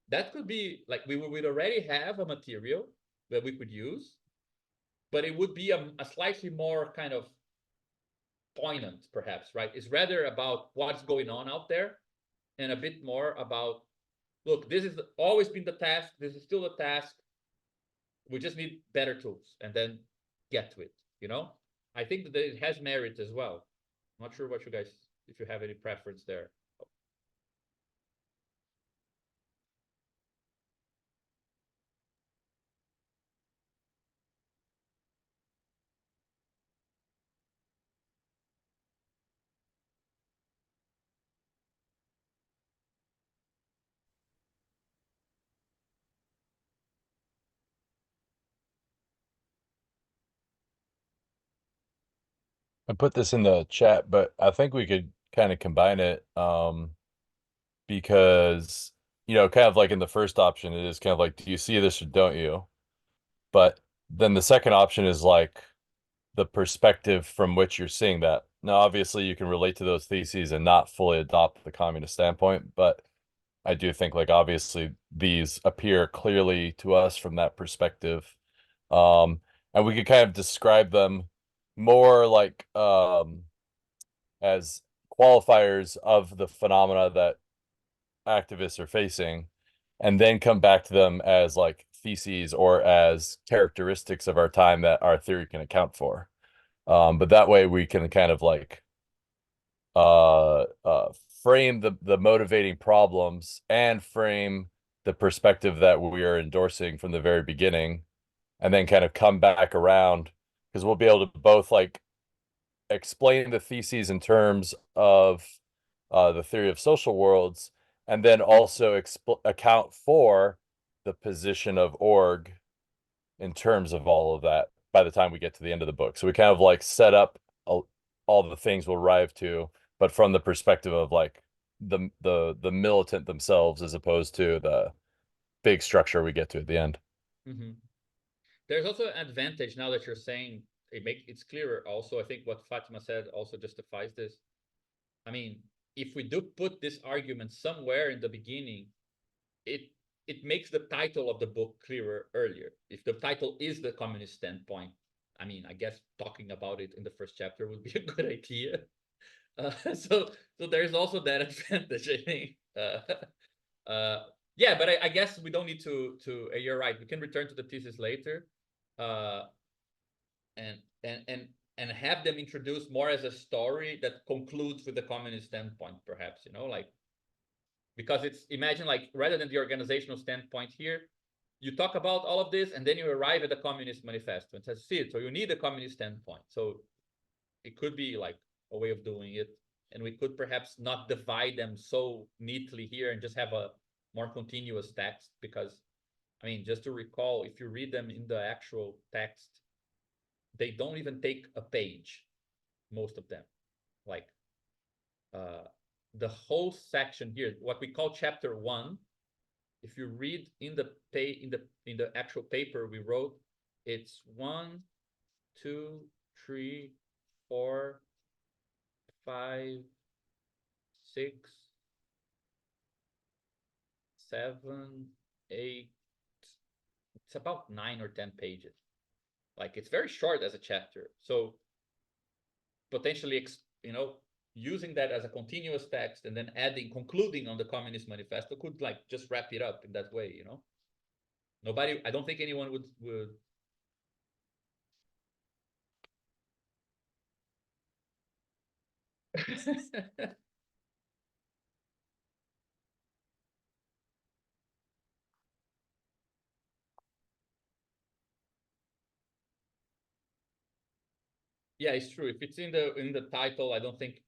that could be like we would already have a material that we could use, but it would be a slightly more kind of poignant, perhaps, right? It's rather about what's going on out there and a bit more about, look, this has always been the task. This is still the task. We just need better tools and then get to it, you know? I think that it has merit as well. I'm not sure what you guys, if you have any preference there. I put this in the chat, but I think we could kind of combine it, because, you know, kind of like in the first option, it is kind of like, do you see this or don't you? But then the second option is like the perspective from which you're seeing that. Now, obviously, you can relate to those theses and not fully adopt the communist standpoint, but I do think, like, obviously, these appear clearly to us from that perspective. And we could kind of describe them more like as qualifiers of the phenomena that activists are facing, and then come back to them as like theses or as characteristics of our time that our theory can account for. But that way we can kind of like frame the motivating problems and frame the perspective that we are endorsing from the very beginning, and then kind of come back around, because we'll be able to both like explain the theses in terms of the theory of social worlds, and then also account for the position of org in terms of all of that by the time we get to the end of the book. So we kind of like set up all the things we'll arrive to, but from the perspective of like the militant themselves, as opposed to the big structure we get to at the end. Mm-hmm. There's also an advantage now that you're saying it's clearer. Also, I think what Fatima said also justifies this. I mean, if we do put this argument somewhere in the beginning, it makes the title of the book clearer earlier. If the title is the communist standpoint, I mean, I guess talking about it in the first chapter would be a good idea. So there's also that advantage, I think. Yeah, but I guess we don't need to. You're right. We can return to the thesis later, and have them introduced more as a story that concludes with the communist standpoint, perhaps. You know, like, because it's, imagine, like, rather than the organizational standpoint here, you talk about all of this and then you arrive at the Communist Manifesto and says, see it. So you need a communist standpoint. So it could be like a way of doing it, and we could perhaps not divide them so neatly here and just have a more continuous text, because, I mean, just to recall, if you read them in the actual text, they don't even take a page, most of them. Like, the whole section here, what we call chapter 1, if you read in the actual paper we wrote, it's 1, 2, 3, 4, 5, 6, 7, 8. It's about 9 or 10 pages. Like, it's very short as a chapter. So potentially, using that as a continuous text and then concluding on the Communist Manifesto could like just wrap it up in that way, Nobody, I don't think anyone would. Yeah, it's true. If it's in the title, I don't think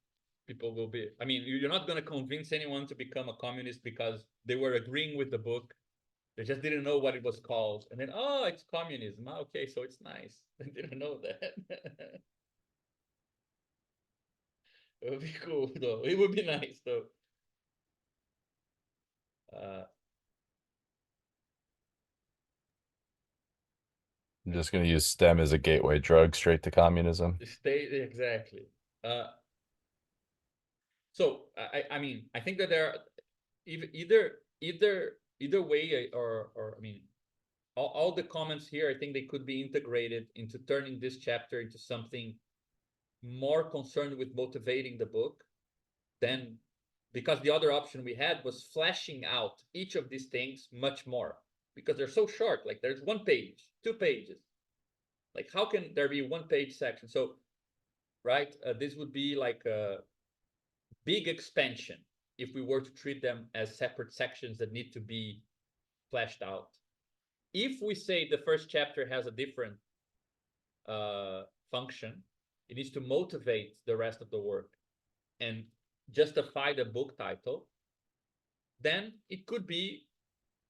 people will be. I mean, you're not going to convince anyone to become a communist because they were agreeing with the book. They just didn't know what it was called, and then it's communism. Okay, so it's nice. They didn't know that. It would be cool though. It would be nice though. I'm just going to use STEM as a gateway drug straight to communism. Exactly. So I mean, I think that there are either way, or I mean, all the comments here, I think they could be integrated into turning this chapter into something more concerned with motivating the book than, because the other option we had was fleshing out each of these things much more, because they're so short. Like there's 1 page, 2 pages. Like how can there be 1-page section? So, right, this would be like a big expansion if we were to treat them as separate sections that need to be fleshed out. If we say the first chapter has a different function, it needs to motivate the rest of the work and justify the book title, then it could be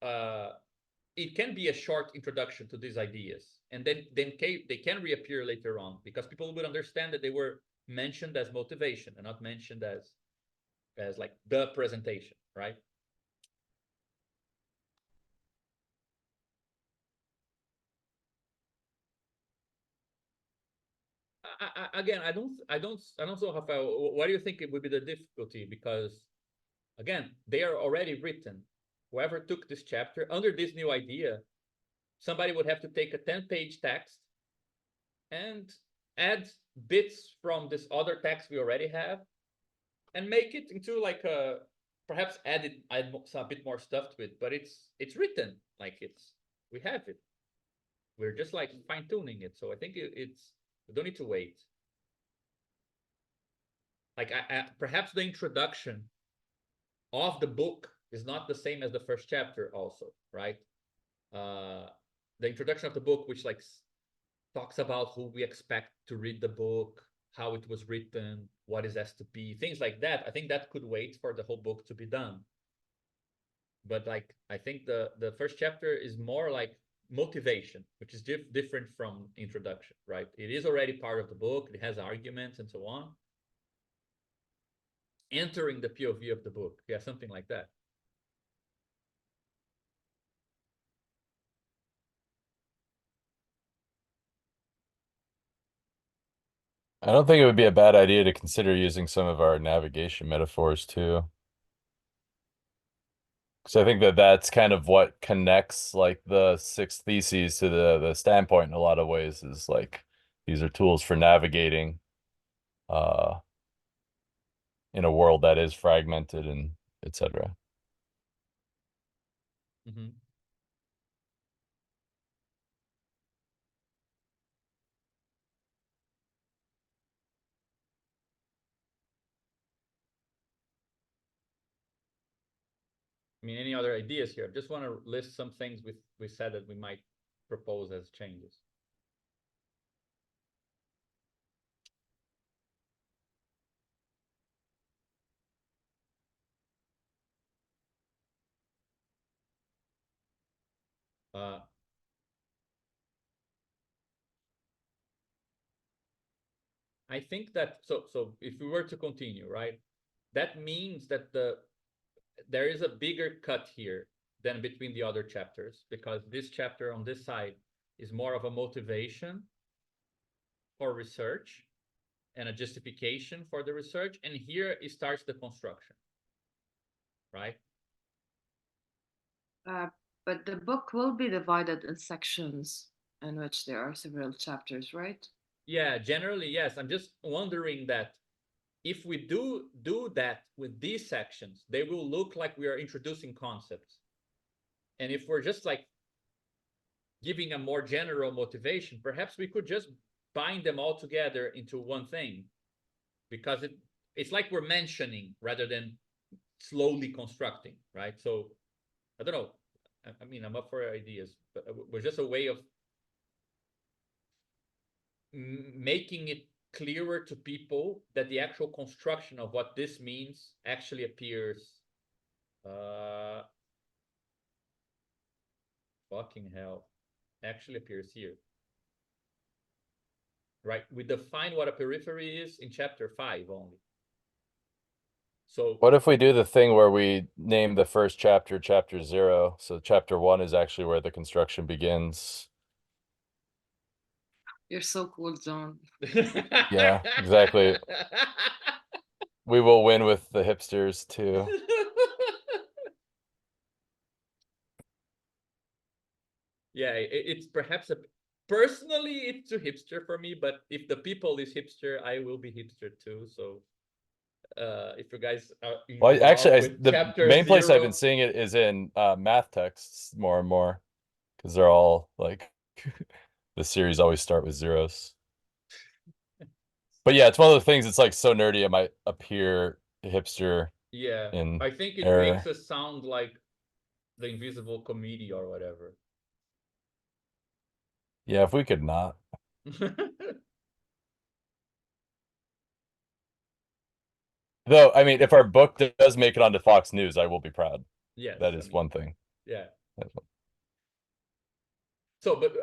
it can be a short introduction to these ideas, and then they can reappear later on, because people would understand that they were mentioned as motivation and not mentioned as like the presentation, right? Again, I don't know, Rafael, what do you think it would be the difficulty? Because again, they are already written. Whoever took this chapter under this new idea, somebody would have to take a 10-page text and add bits from this other text we already have and make it into like a, perhaps add a bit more stuff to it, but it's written, like we have it. We're just like fine-tuning it. So I think we don't need to wait. Like perhaps the introduction of the book is not the same as the first chapter also, right? The introduction of the book, which like talks about who we expect to read the book, how it was written, what is STP, things like that. I think that could wait for the whole book to be done. But like, I think the first chapter is more like motivation, which is different from introduction, right? It is already part of the book. It has arguments and so on. Entering the POV of the book. Yeah, something like that. I don't think it would be a bad idea to consider using some of our navigation metaphors too. So I think that that's kind of what connects like the 6 theses to the standpoint in a lot of ways, is like these are tools for navigating in a world that is fragmented and etc. Mm-hmm. I mean, any other ideas here? Just want to list some things we said that we might propose as changes. I think that so if we were to continue, right, that means that there is a bigger cut here than between the other chapters, because this chapter on this side is more of a motivation for research and a justification for the research, and here it starts the construction, right? But the book will be divided in sections in which there are several chapters, right? Yeah, generally, yes. I'm just wondering that if we do that with these sections, they will look like we are introducing concepts. And if we're just like giving a more general motivation, perhaps we could just bind them all together into one thing, because it's like we're mentioning rather than slowly constructing, right? So I don't know. I mean, I'm up for ideas, but we're just a way of making it clearer to people that the actual construction of what this means actually appears. Fucking hell, actually appears here. Right, we define what a periphery is in chapter 5 only. So What if we do the thing where we name the first chapter chapter 0? So chapter 1 is actually where the construction begins. You're so cool, John. Yeah, exactly. We will win with the hipsters too. Yeah, it's perhaps personally it's too hipster for me, but if the people is hipster, I will be hipster too. So if you guys are Well, actually, involved with the chapter main place I've 0, been seeing it is in math texts more and more, because they're all like the series always start with zeros. But yeah, it's one of the things. It's like so nerdy. It might appear hipster yeah, in I think it error. makes us sound like the invisible committee or whatever. Yeah, if we could not. Though, I mean, if our book does make it onto Fox News, I will be proud. Yes, That I is mean, one thing. yeah. That's one- So, but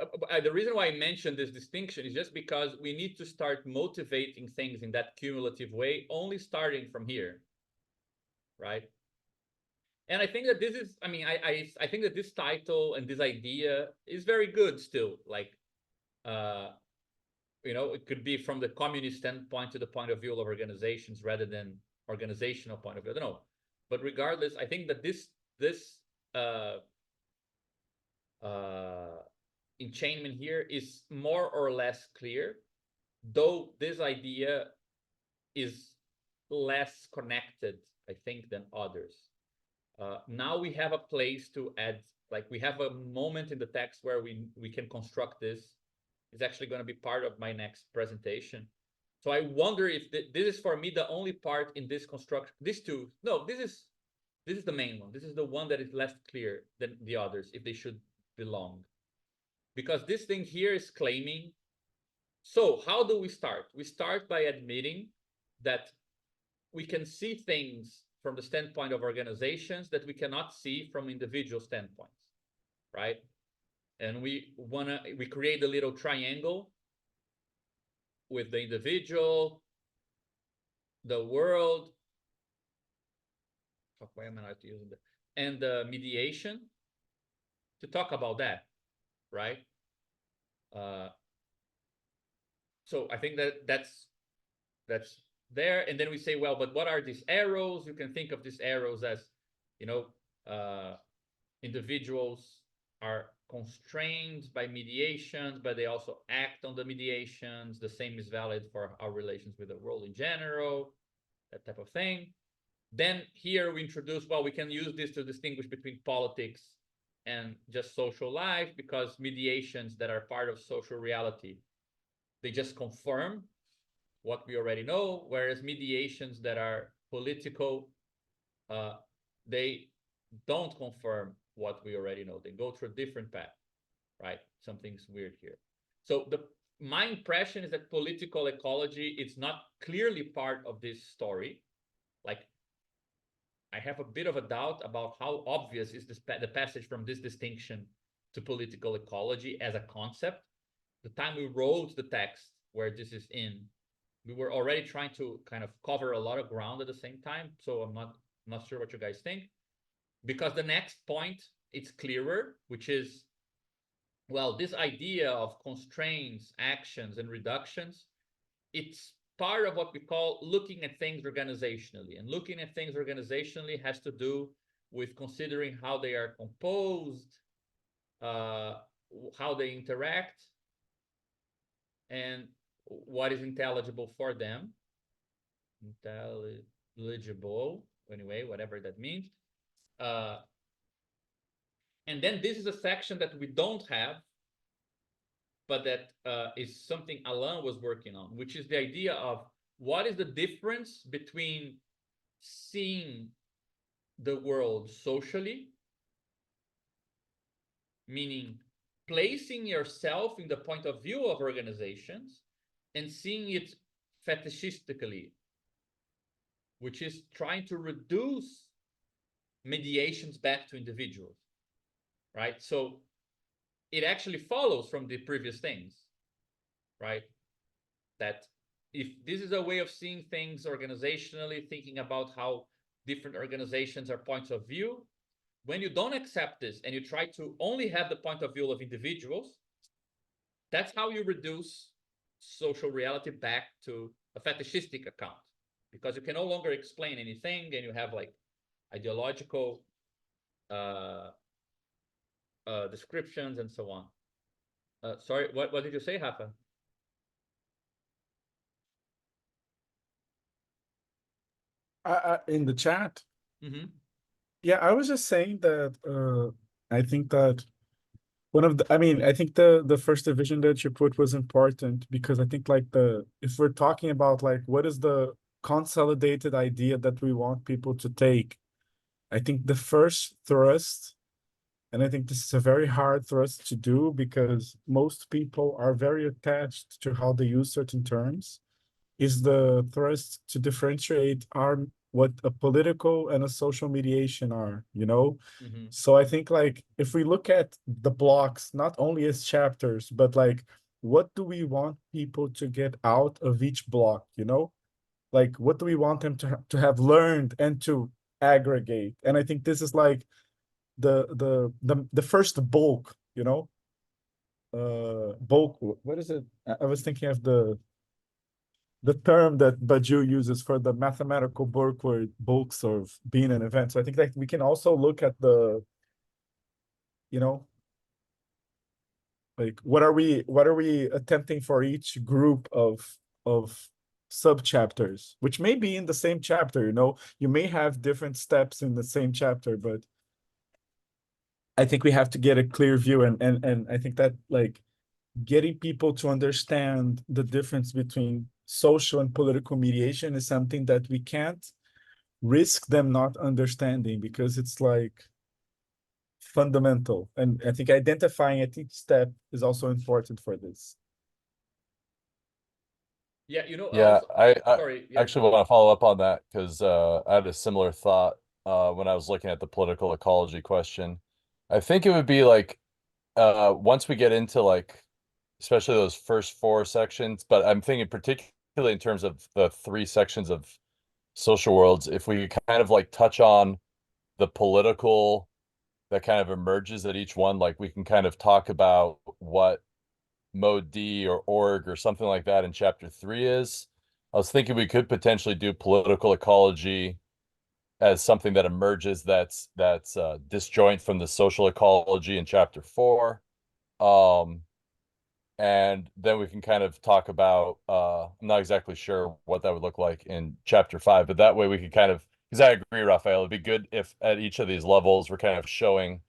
the reason why I mentioned this distinction is just because we need to start motivating things in that cumulative way, only starting from here, right? And I think that this is, I mean, I think that this title and this idea is very good still. Like, you know, it could be from the communist standpoint to the point of view of organizations rather than organizational point of view. I don't know, but regardless, I think that this uh, enchainment here is more or less clear, though this idea is less connected, I think, than others. Now we have a place to add, like we have a moment in the text where we can construct this. It's actually going to be part of my next presentation. So I wonder if this is for me the only part in this construction. These two, no, this is the main one. This is the one that is less clear than the others, if they should belong. Because this thing here is claiming. So how do we start? We start by admitting that we can see things from the standpoint of organizations that we cannot see from individual standpoints, right? And we create a little triangle with the individual, the world. Why am I not using that? And the mediation to talk about that, right? So I think that's there. And then we say, well, but what are these arrows? You can think of these arrows as, you know, individuals are constrained by mediations, but they also act on the mediations. The same is valid for our relations with the world in general, that type of thing. Then here we introduce, well, we can use this to distinguish between politics and just social life, because mediations that are part of social reality, they just confirm what we already know, whereas mediations that are political, they don't confirm what we already know. They go through a different path, right? Something's weird here. So my impression is that political ecology is not clearly part of this story. Like, I have a bit of a doubt about how obvious is the passage from this distinction to political ecology as a concept. The time we wrote the text where this is in, we were already trying to kind of cover a lot of ground at the same time. So I'm not sure what you guys think, because the next point, it's clearer, which is, well, this idea of constraints, actions, and reductions, it's part of what we call looking at things organizationally. And looking at things organizationally has to do with considering how they are composed, how they interact, and what is intelligible for them. Intelligible, anyway, whatever that means. And then this is a section that we don't have, but that is something Alain was working on, which is the idea of what is the difference between seeing the world socially, meaning placing yourself in the point of view of organizations, and seeing it fetishistically, which is trying to reduce mediations back to individuals, right? So it actually follows from the previous things, right? That if this is a way of seeing things organizationally, thinking about how different organizations are points of view, when you don't accept this and you try to only have the point of view of individuals, that's how you reduce social reality back to a fetishistic account, because you can no longer explain anything and you have like ideological descriptions and so on. Sorry, what did you say, Rafa? In the chat. Mm-hmm. Yeah, I was just saying that I think that one of the, I mean, I think the first division that you put was important because I think like if we're talking about like what is the consolidated idea that we want people to take, I think the first thrust, and I think this is a very hard thrust to do because most people are very attached to how they use certain terms, is the thrust to differentiate what a political and a social mediation are, you know? Mm-hmm. So I think like if we look at the blocks, not only as chapters, but like what do we want people to get out of each block, you know? Like what do we want them to have learned and to aggregate? And I think this is like the first bulk, you know? Bulk, what is it? I was thinking of the term that Badiou uses for the mathematical bulks of being an event. So I think that we can also look at the, you know, like what are we attempting for each group of sub chapters, which may be in the same chapter, you know, you may have different steps in the same chapter, but I think we have to get a clear view and I think that like getting people to understand the difference between social and political mediation is something that we can't risk them not understanding because it's like fundamental. And I think identifying at each step is also important for this. Yeah, you know, Yeah, also, I sorry, yeah, actually want to follow up on that because I had a similar thought when I was looking at the political ecology question. I think it would be like once we get into like especially those first four sections, but I'm thinking particularly in terms of the three sections of social worlds, if we kind of like touch on the political that kind of emerges at each one, like we can kind of talk about what mode D or org or something like that in chapter 3 is. I was thinking we could potentially do political ecology as something that emerges that's disjoint from the social ecology in chapter 4. And then we can kind of talk about I'm not exactly sure what that would look like in chapter 5, but that way we could kind of, because I agree, Raphael, it'd be good if at each of these levels we're kind of showing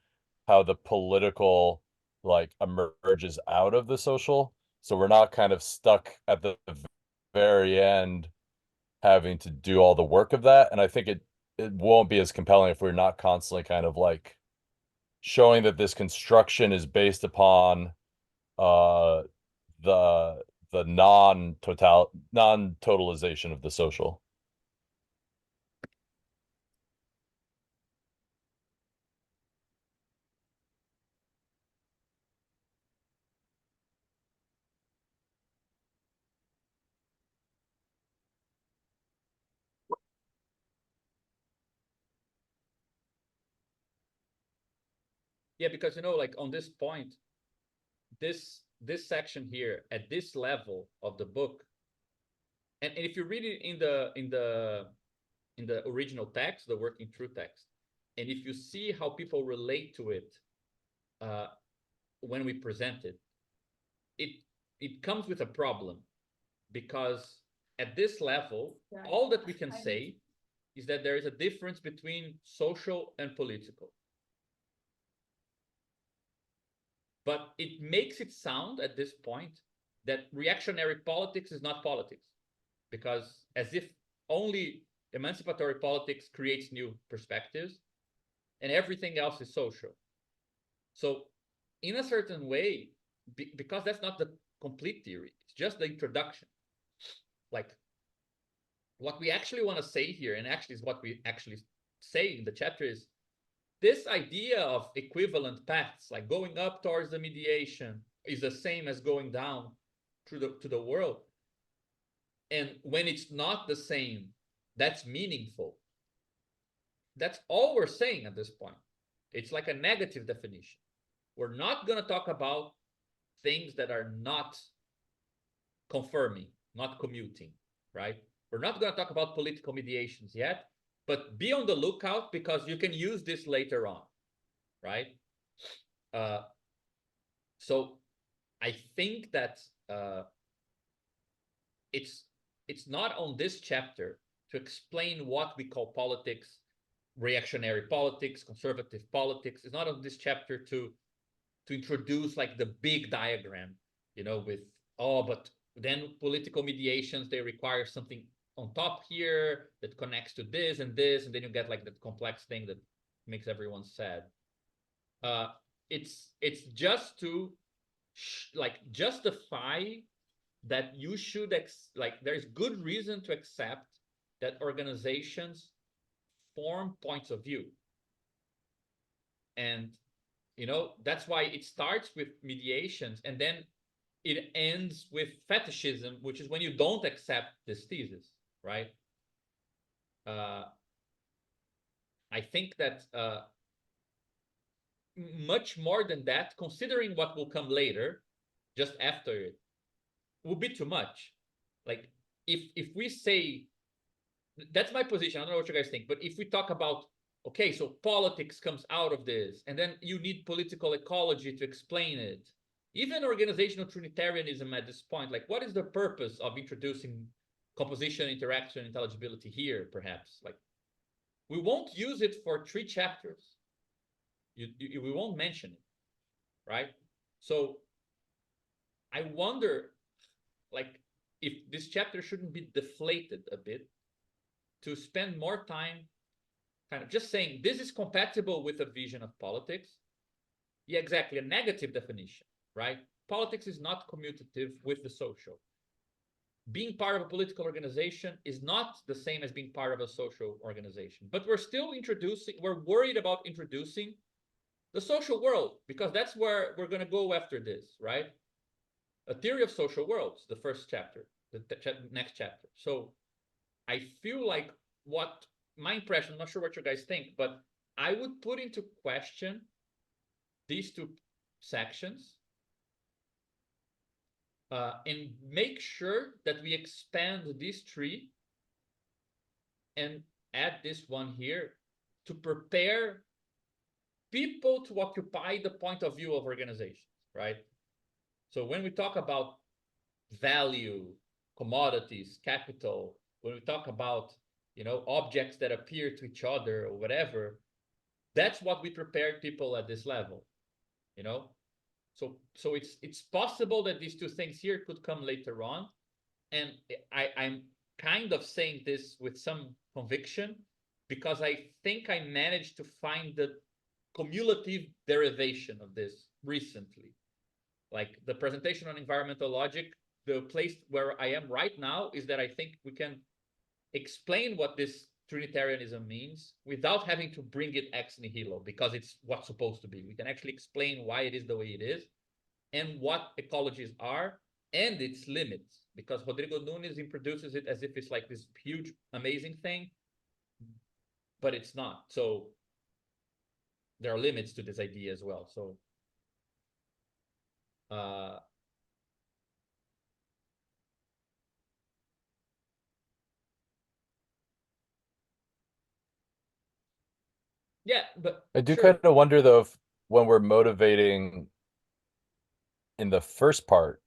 how the political like emerges out of the social, so we're not kind of stuck at the very end having to do all the work of that. And I think it won't be as compelling if we're not constantly kind of like showing that this construction is based upon uh the non-totalization of the social. yeah, because you know, like on this point, this section here at this level of the book, and if you read it in the original text, the working through text, and if you see how people relate to it when we present it, it comes with a problem, because at this level, all that we can say is that there is a difference between social and political. But it makes it sound at this point that reactionary politics is not politics, because as if only emancipatory politics creates new perspectives and everything else is social. So in a certain way, because that's not the complete theory, it's just the introduction. Like what we actually want to say here, and actually is what we actually say in the chapter, is this idea of equivalent paths, like going up towards the mediation, is the same as going down to the world. And when it's not the same, that's meaningful. That's all we're saying at this point. It's like a negative definition. We're not going to talk about things that are not confirming, not commuting, right? We're not going to talk about political mediations yet, but be on the lookout because you can use this later on, right? So I think that it's not on this chapter to explain what we call politics, reactionary politics, conservative politics. It's not on this chapter to introduce like the big diagram, you know, with, oh, but then political mediations, they require something on top here that connects to this, and then you get like that complex thing that makes everyone sad. It's just to like justify that you should like there's good reason to accept that organizations form points of view. And you know, that's why it starts with mediations and then it ends with fetishism, which is when you don't accept this thesis, right? I think that much more than that, considering what will come later, just after it, will be too much. Like if we say, that's my position, I don't know what you guys think, but if we talk about, okay, so politics comes out of this, and then you need political ecology to explain it. Even organizational Trinitarianism at this point, like what is the purpose of introducing composition, interaction, intelligibility here, perhaps? Like we won't use it for 3 chapters. We won't mention it, right? So I wonder, like, if this chapter shouldn't be deflated a bit to spend more time kind of just saying this is compatible with a vision of politics. Yeah, exactly, a negative definition, right? Politics is not commutative with the social. Being part of a political organization is not the same as being part of a social organization, but we're worried about introducing the social world, because that's where we're going to go after this, right? A theory of social worlds, the first chapter, the next chapter. So I feel like what my impression, I'm not sure what you guys think, but I would put into question these 2 sections and make sure that we expand these 3 and add this one here to prepare people to occupy the point of view of organizations, right? So when we talk about value, commodities, capital, when we talk about, you know, objects that appear to each other or whatever, that's what we prepared people at this level, you know? So it's possible that these 2 things here could come later on. And I'm kind of saying this with some conviction because I think I managed to find the cumulative derivation of this recently. Like the presentation on environmental logic, the place where I am right now is that I think we can explain what this Trinitarianism means without having to bring it ex nihilo, because it's what's supposed to be. We can actually explain why it is the way it is and what ecologies are and its limits, because Rodrigo Nunes introduces it as if it's like this huge, amazing thing, but it's not. So there are limits to this idea as well. So yeah, but I do sure. kind of wonder though if when we're motivating in the first part,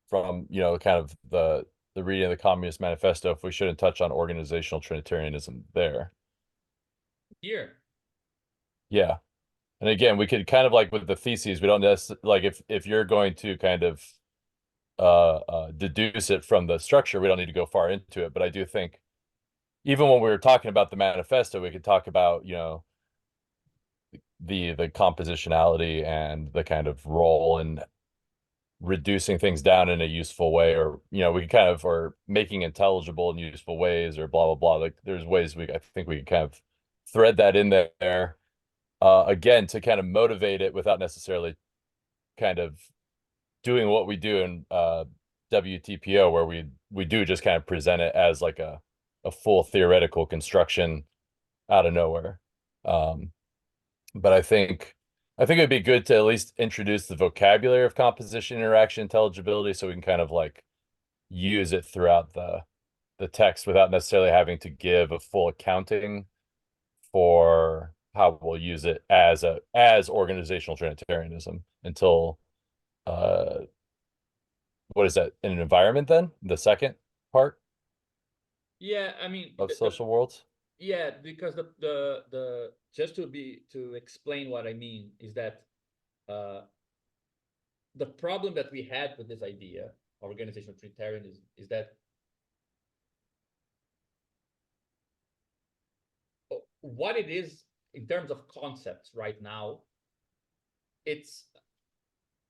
from, you know, kind of the reading of the Communist Manifesto, if we shouldn't touch on organizational Trinitarianism there. Here. Yeah. And again, we could kind of like with the theses, we don't necessarily like if you're going to kind of deduce it from the structure, we don't need to go far into it. But I do think even when we were talking about the manifesto, we could talk about, you know, the compositionality and the kind of role and reducing things down in a useful way, or, you know, we could kind of, or making intelligible and useful ways, or blah blah blah. Like there's ways I think we could kind of thread that in there, again, to kind of motivate it without necessarily kind of doing what we do in WTPO, where we do just kind of present it as like a full theoretical construction out of nowhere. But I think it'd be good to at least introduce the vocabulary of composition, interaction, intelligibility, so we can kind of like use it throughout the text without necessarily having to give a full accounting for how we'll use it as organizational Trinitarianism until what is that, in an environment, then the second part Yeah, I mean, of social worlds? yeah, because the just to explain what I mean is that the problem that we had with this idea of organizational Trinitarianism is that what it is in terms of concepts right now, it's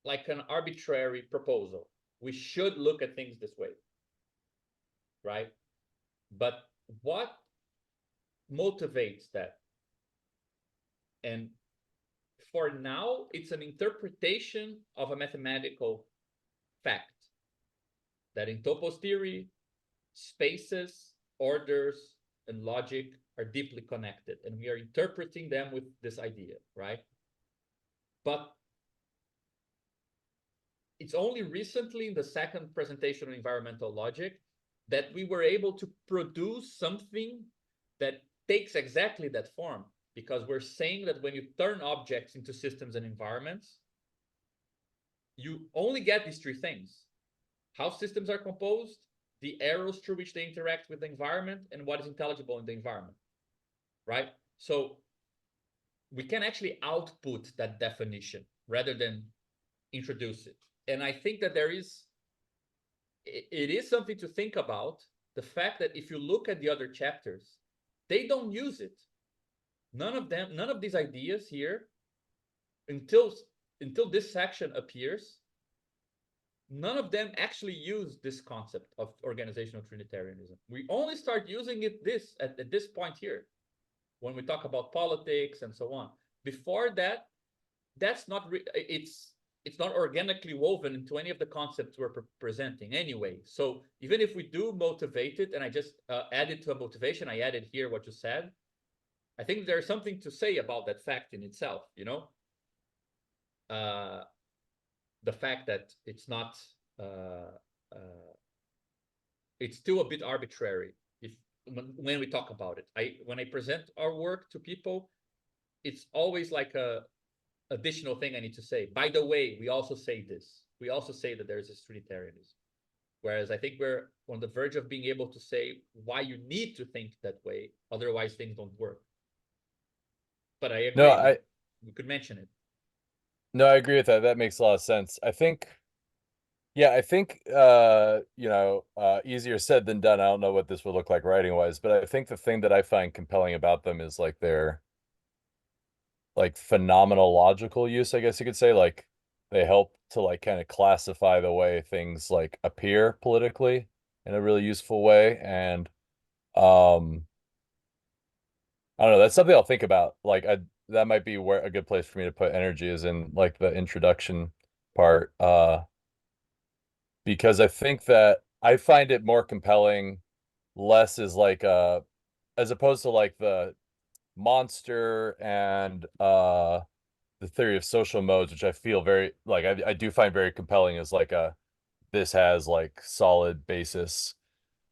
like an arbitrary proposal. We should look at things this way, right? But what motivates that? And for now, it's an interpretation of a mathematical fact that in topos theory, spaces, orders, and logic are deeply connected, and we are interpreting them with this idea, right? But it's only recently in the second presentation of environmental logic that we were able to produce something that takes exactly that form, because we're saying that when you turn objects into systems and environments, you only get these three things: how systems are composed, the arrows through which they interact with the environment, and what is intelligible in the environment, right? So we can actually output that definition rather than introduce it. And I think that it is something to think about, the fact that if you look at the other chapters, they don't use it. None of these ideas here, until this section appears, none of them actually use this concept of organizational Trinitarianism. We only start using it at this point here, when we talk about politics and so on. Before that, that's not it's not organically woven into any of the concepts we're presenting anyway. So even if we do motivate it, and I just added to a motivation, I added here what you said, I think there's something to say about that fact in itself, you know? The fact that it's not, it's still a bit arbitrary when we talk about it. When I present our work to people, it's always like a additional thing I need to say. By the way, we also say this. We also say that there's this Trinitarianism. Whereas I think we're on the verge of being able to say why you need to think that way, otherwise things don't work. But I agree. No, we could mention it. No, I agree with that. That makes a lot of sense. I think, yeah, you know, easier said than done. I don't know what this would look like writing wise, but I think the thing that I find compelling about them is like their like phenomenological use, I guess you could say. Like they help to like kind of classify the way things like appear politically in a really useful way. And I don't know, that's something I'll think about. Like that might be where a good place for me to put energy is in like the introduction part. Because I think that I find it more compelling, less is like as opposed to like the monster and the theory of social modes, which I feel very like I do find very compelling, as like this has like solid basis.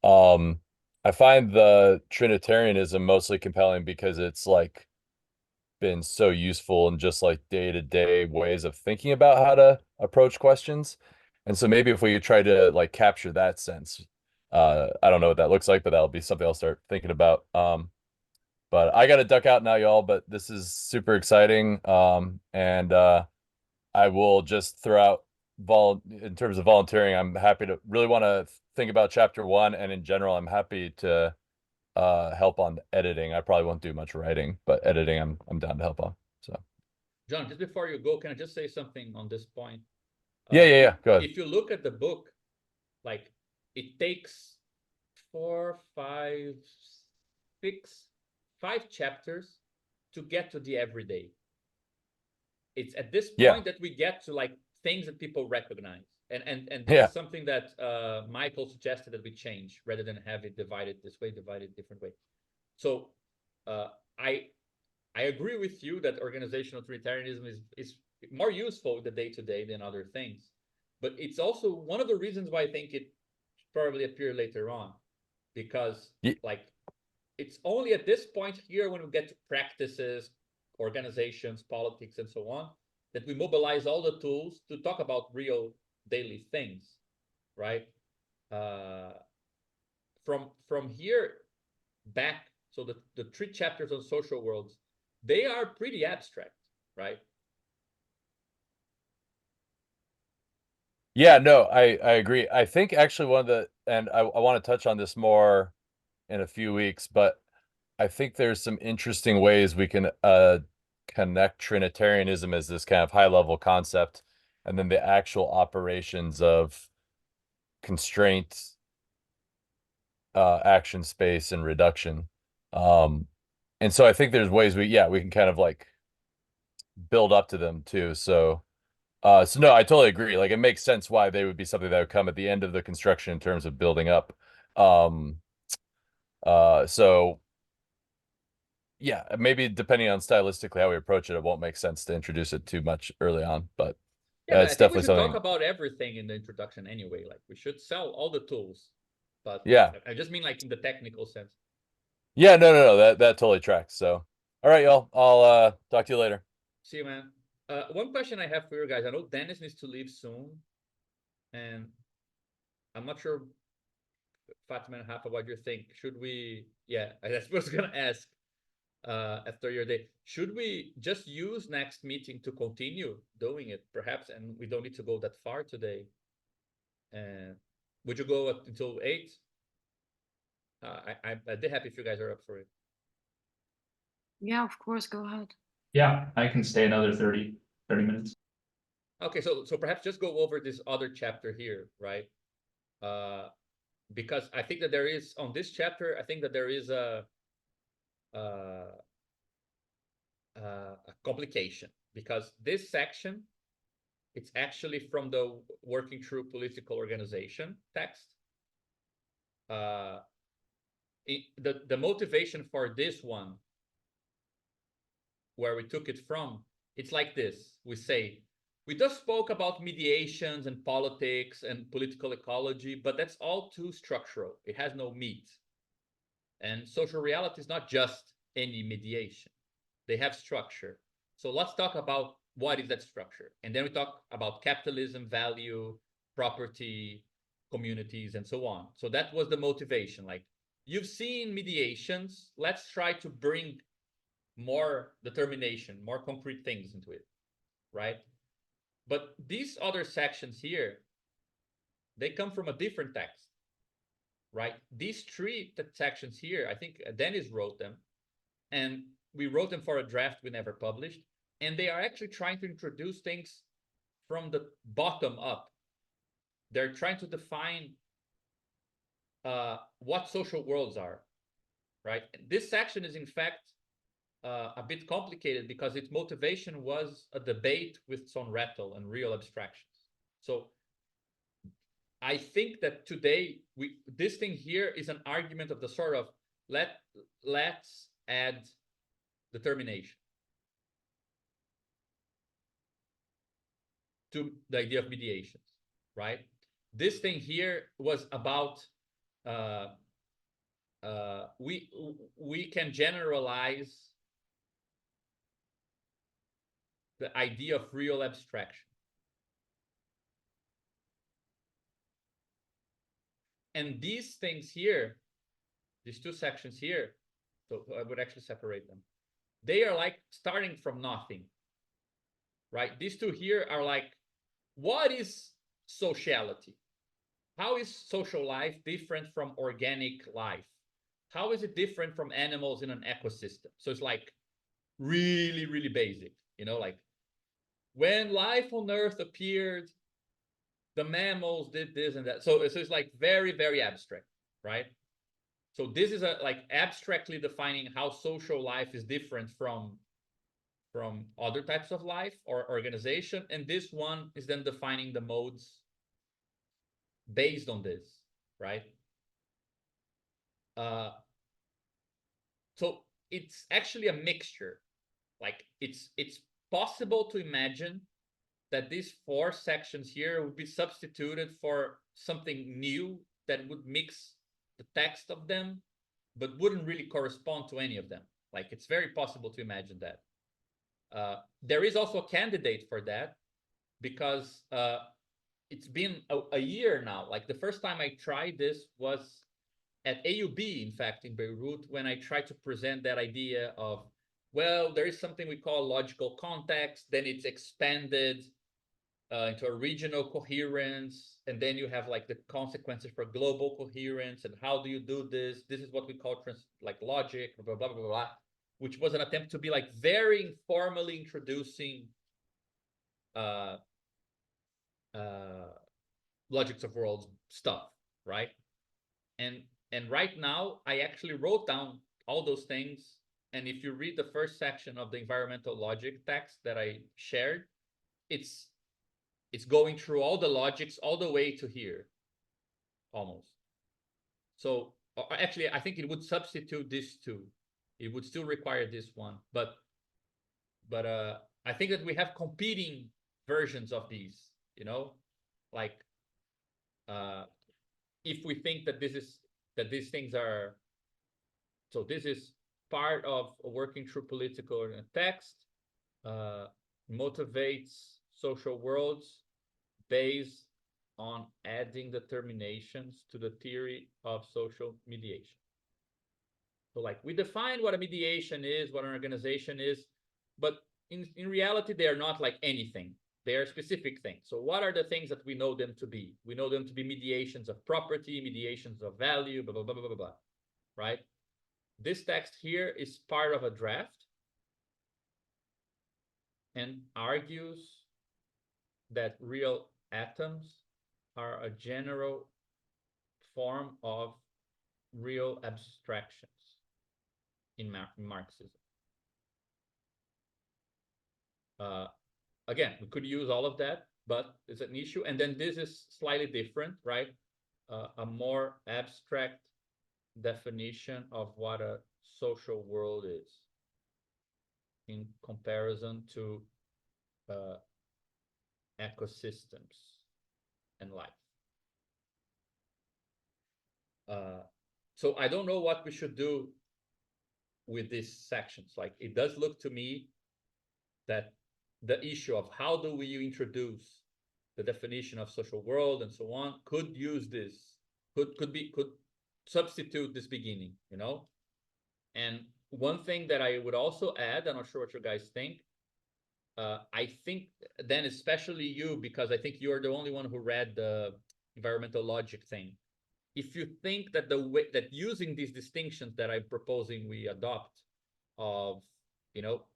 I find the Trinitarianism mostly compelling because it's like been so useful in just like day-to-day ways of thinking about how to approach questions. And so maybe if we try to like capture that sense, I don't know what that looks like, but that'll be something I'll start thinking about. But I got to duck out now, y'all, but this is super exciting. And I will just throw out in terms of volunteering, I'm happy to really want to think about chapter 1, and in general, I'm happy to help on editing. I probably won't do much writing, but editing I'm down to help on. So John, just before you go, can I just say something on this point? yeah. Go ahead. If you look at the book, like it takes 4, 5, 6, 5 chapters to get to the everyday. It's at this point that we get to like things that people recognize. And this is something that Michael suggested that we change rather than have it divided this way, divided different way. So I agree with you that organizational totalitarianism is more useful in the day-to-day than other things. But it's also one of the reasons why I think it probably appear later on, because like it's only at this point here when we get to practices, organizations, politics, and so on, that we mobilize all the tools to talk about real daily things, right? From here back, so the 3 chapters on social worlds, they are pretty abstract, right? Yeah, no, I agree. I think actually one of the, and I want to touch on this more in a few weeks, but I think there's some interesting ways we can connect Trinitarianism as this kind of high level concept, and then the actual operations of constraint, action space, and reduction. And so I think there's ways we can kind of like build up to them too. So no, I totally agree. Like it makes sense why they would be something that would come at the end of the construction in terms of building up. So yeah, maybe depending on stylistically how we approach it, it won't make sense to introduce it too much early on, but yeah, it's I think definitely we should something. talk about everything in the introduction anyway. Like we should sell all the tools, but yeah, I just mean like in the technical sense. yeah, no, that totally tracks. So all right, y'all, I'll talk to you later. See you, man. One question I have for you guys. I know Dennis needs to leave soon, and I'm not sure, Fatima and Hafa, what you think. Should we? Yeah, that's what I was gonna ask. After your day, should we just use next meeting to continue doing it, perhaps, and we don't need to go that far today? And would you go until 8? I'd be happy if you guys are up for it. Yeah, of course, go ahead. Yeah, I can stay another 30 minutes. Okay, so perhaps just go over this other chapter here, right? Because I think that there is, on this chapter, I think that there is a complication, because this section, it's actually from the Working Through Political Organization text. The motivation for this one, where we took it from, it's like this. We say, we just spoke about mediations and politics and political ecology, but that's all too structural. It has no meat. And social reality is not just any mediation. They have structure. So let's talk about what is that structure. And then we talk about capitalism, value, property, communities, and so on. So that was the motivation. Like, you've seen mediations. Let's try to bring more determination, more concrete things into it, right? But these other sections here, they come from a different text, right? These 3 sections here, I think Dennis wrote them, and we wrote them for a draft we never published, and they are actually trying to introduce things from the bottom up. They're trying to define what social worlds are, right? This section is, in fact, a bit complicated because its motivation was a debate with Sonrettel and real abstractions. So I think that today this thing here is an argument of the sort of let's add determination to the idea of mediations, right? This thing here was about we can generalize the idea of real abstraction. And these things here, these two sections here, so I would actually separate them. They are like starting from nothing, right? These two here are like, what is sociality? How is social life different from organic life? How is it different from animals in an ecosystem? So it's like really, really basic, you know, like when life on Earth appeared, the mammals did this and that. So it's like very, very abstract, right? So this is like abstractly defining how social life is different from other types of life or organization. And this one is then defining the modes based on this, right? So it's actually a mixture. Like it's possible to imagine that these 4 sections here would be substituted for something new that would mix the text of them, but wouldn't really correspond to any of them. Like it's very possible to imagine that. There is also a candidate for that because it's been a year now. Like the first time I tried this was at AUB, in fact, in Beirut, when I tried to present that idea of, well, there is something we call logical context, then it's expanded into a regional coherence, and then you have like the consequences for global coherence, and how do you do this? This is what we call like logic, blah, blah, blah, blah, blah, which was an attempt to be like very informally introducing logics of worlds stuff, right? And right now, I actually wrote down all those things. And if you read the first section of the environmental logic text that I shared, it's going through all the logics all the way to here, almost. So actually, I think it would substitute this two. It would still require this one, but I think that we have competing versions of these, you know, like if we think that these things are, so this is part of working through political text, motivates social worlds based on adding determinations to the theory of social mediation. So like we define what a mediation is, what an organization is, but in reality, they are not like anything. They are specific things. So what are the things that we know them to be? We know them to be mediations of property, mediations of value, blah, blah, blah, blah, blah, blah, right? This text here is part of a draft and argues that real atoms are a general form of real abstractions in Marxism. Again, we could use all of that, but it's an issue. And then this is slightly different, right? A more abstract definition of what a social world is in comparison to ecosystems and life. So I don't know what we should do with these sections. Like it does look to me that the issue of how do we introduce the definition of social world and so on could use this, could substitute this beginning, you know? And one thing that I would also add, I'm not sure what you guys think, I think then especially you, because I think you're the only one who read the environmental logic thing. If you think that the way that using these distinctions that I'm proposing we adopt of, you know,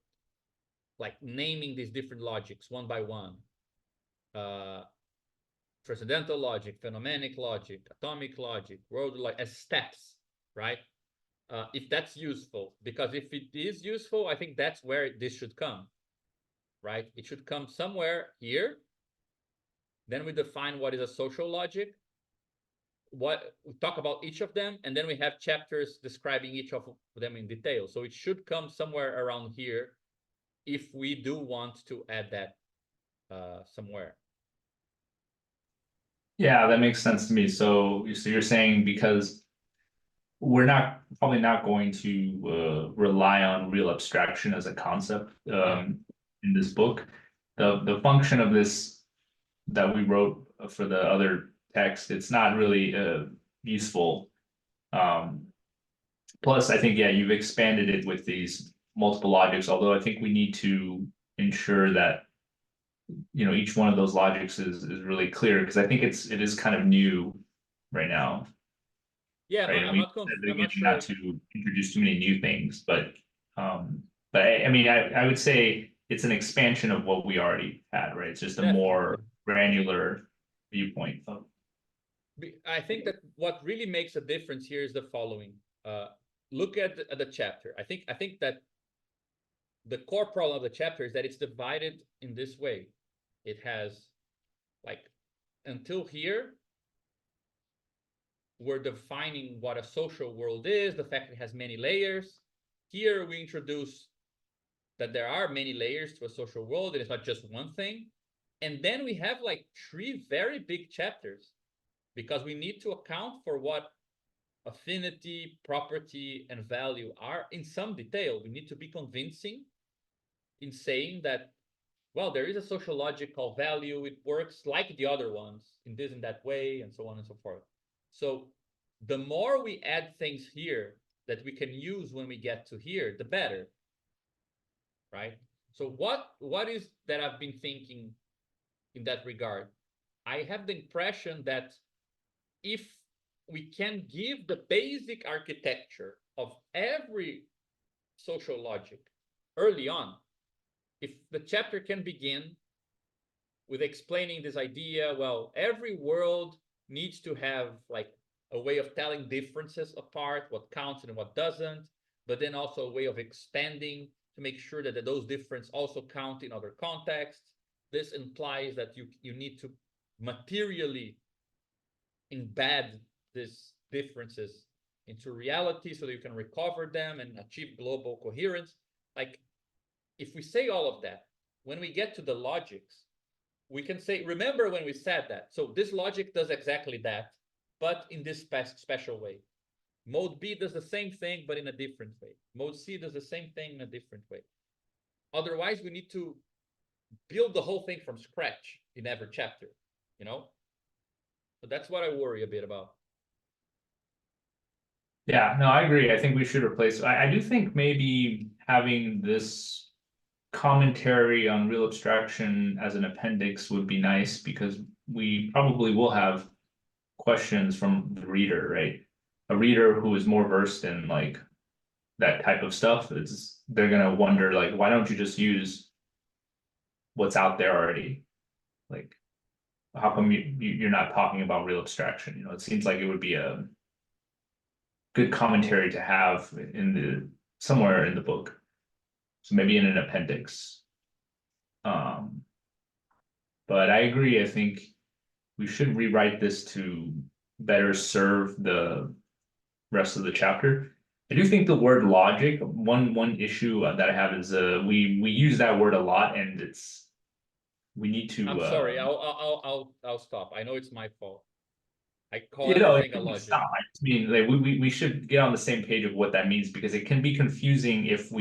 like naming these different logics one by one, transcendental logic, phenomenon logic, atomic logic, world logic, as steps, right? If that's useful, because if it is useful, I think that's where this should come, right? It should come somewhere here. Then we define what is a social logic. What we talk about each of them, and then we have chapters describing each of them in detail. So it should come somewhere around here if we do want to add that somewhere. Yeah, that makes sense to me. So you're saying because we're probably not going to rely on real abstraction as a concept in this book. The function of this that we wrote for the other text, it's not really useful. Plus, I think, yeah, you've expanded it with these multiple logics, although I think we need to ensure that, you know, each one of those logics is really clear, because I think it is kind of new right now, Yeah, right? And I'm we not said I'm again not sure. not to introduce too many new things, but I mean, I would say it's an expansion of what we already had, right? It's just a more Definitely. granular viewpoint of. I think that what really makes a difference here is the following. Look at the chapter. I think that the core problem of the chapter is that it's divided in this way. It has, like, until here, we're defining what a social world is, the fact it has many layers. Here we introduce that there are many layers to a social world, and it's not just one thing. And then we have like 3 very big chapters, because we need to account for what affinity, property, and value are in some detail. We need to be convincing in saying that, well, there is a sociological value, it works like the other ones in this and that way, and so on and so forth. So the more we add things here that we can use when we get to here, the better, right? So what is that I've been thinking in that regard? I have the impression that if we can give the basic architecture of every social logic early on, if the chapter can begin with explaining this idea, well, every world needs to have like a way of telling differences apart, what counts and what doesn't, but then also a way of expanding to make sure that those differences also count in other contexts. This implies that you need to materially embed these differences into reality so that you can recover them and achieve global coherence. Like, if we say all of that, when we get to the logics, we can say, remember when we said that? So this logic does exactly that, but in this special way. Mode B does the same thing, but in a different way. Mode C does the same thing in a different way. Otherwise, we need to build the whole thing from scratch in every chapter, you know? So that's what I worry a bit about. Yeah, no, I agree. I think we should replace, I do think maybe having this commentary on real abstraction as an appendix would be nice, because we probably will have questions from the reader, right? A reader who is more versed in like that type of stuff, they're gonna wonder, like, why don't you just use what's out there already? Like, how come you're not talking about real abstraction? You know, it seems like it would be a good commentary to have in somewhere in the book. So maybe in an appendix. But I agree, I think we should rewrite this to better serve the rest of the chapter. I do think the word logic, one issue that I have is we use that word a lot, and we need to I'm sorry, I'll stop. I know it's my fault. I call you know, everything a logic. stop. I mean, like we should get on the same page of what that means, because it can be confusing if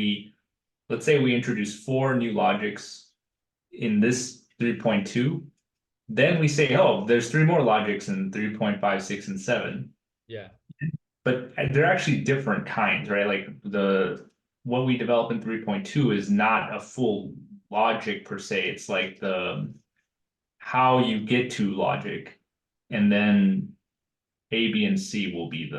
let's say we introduce 4 new logics in this 3.2, then we say, oh, there's 3 more logics in 3.5, 6, and 7. Yeah. But they're actually different kinds, right? Like what we develop in 3.2 is not a full logic per se. It's like how you get to logic, and then A, B, and C will be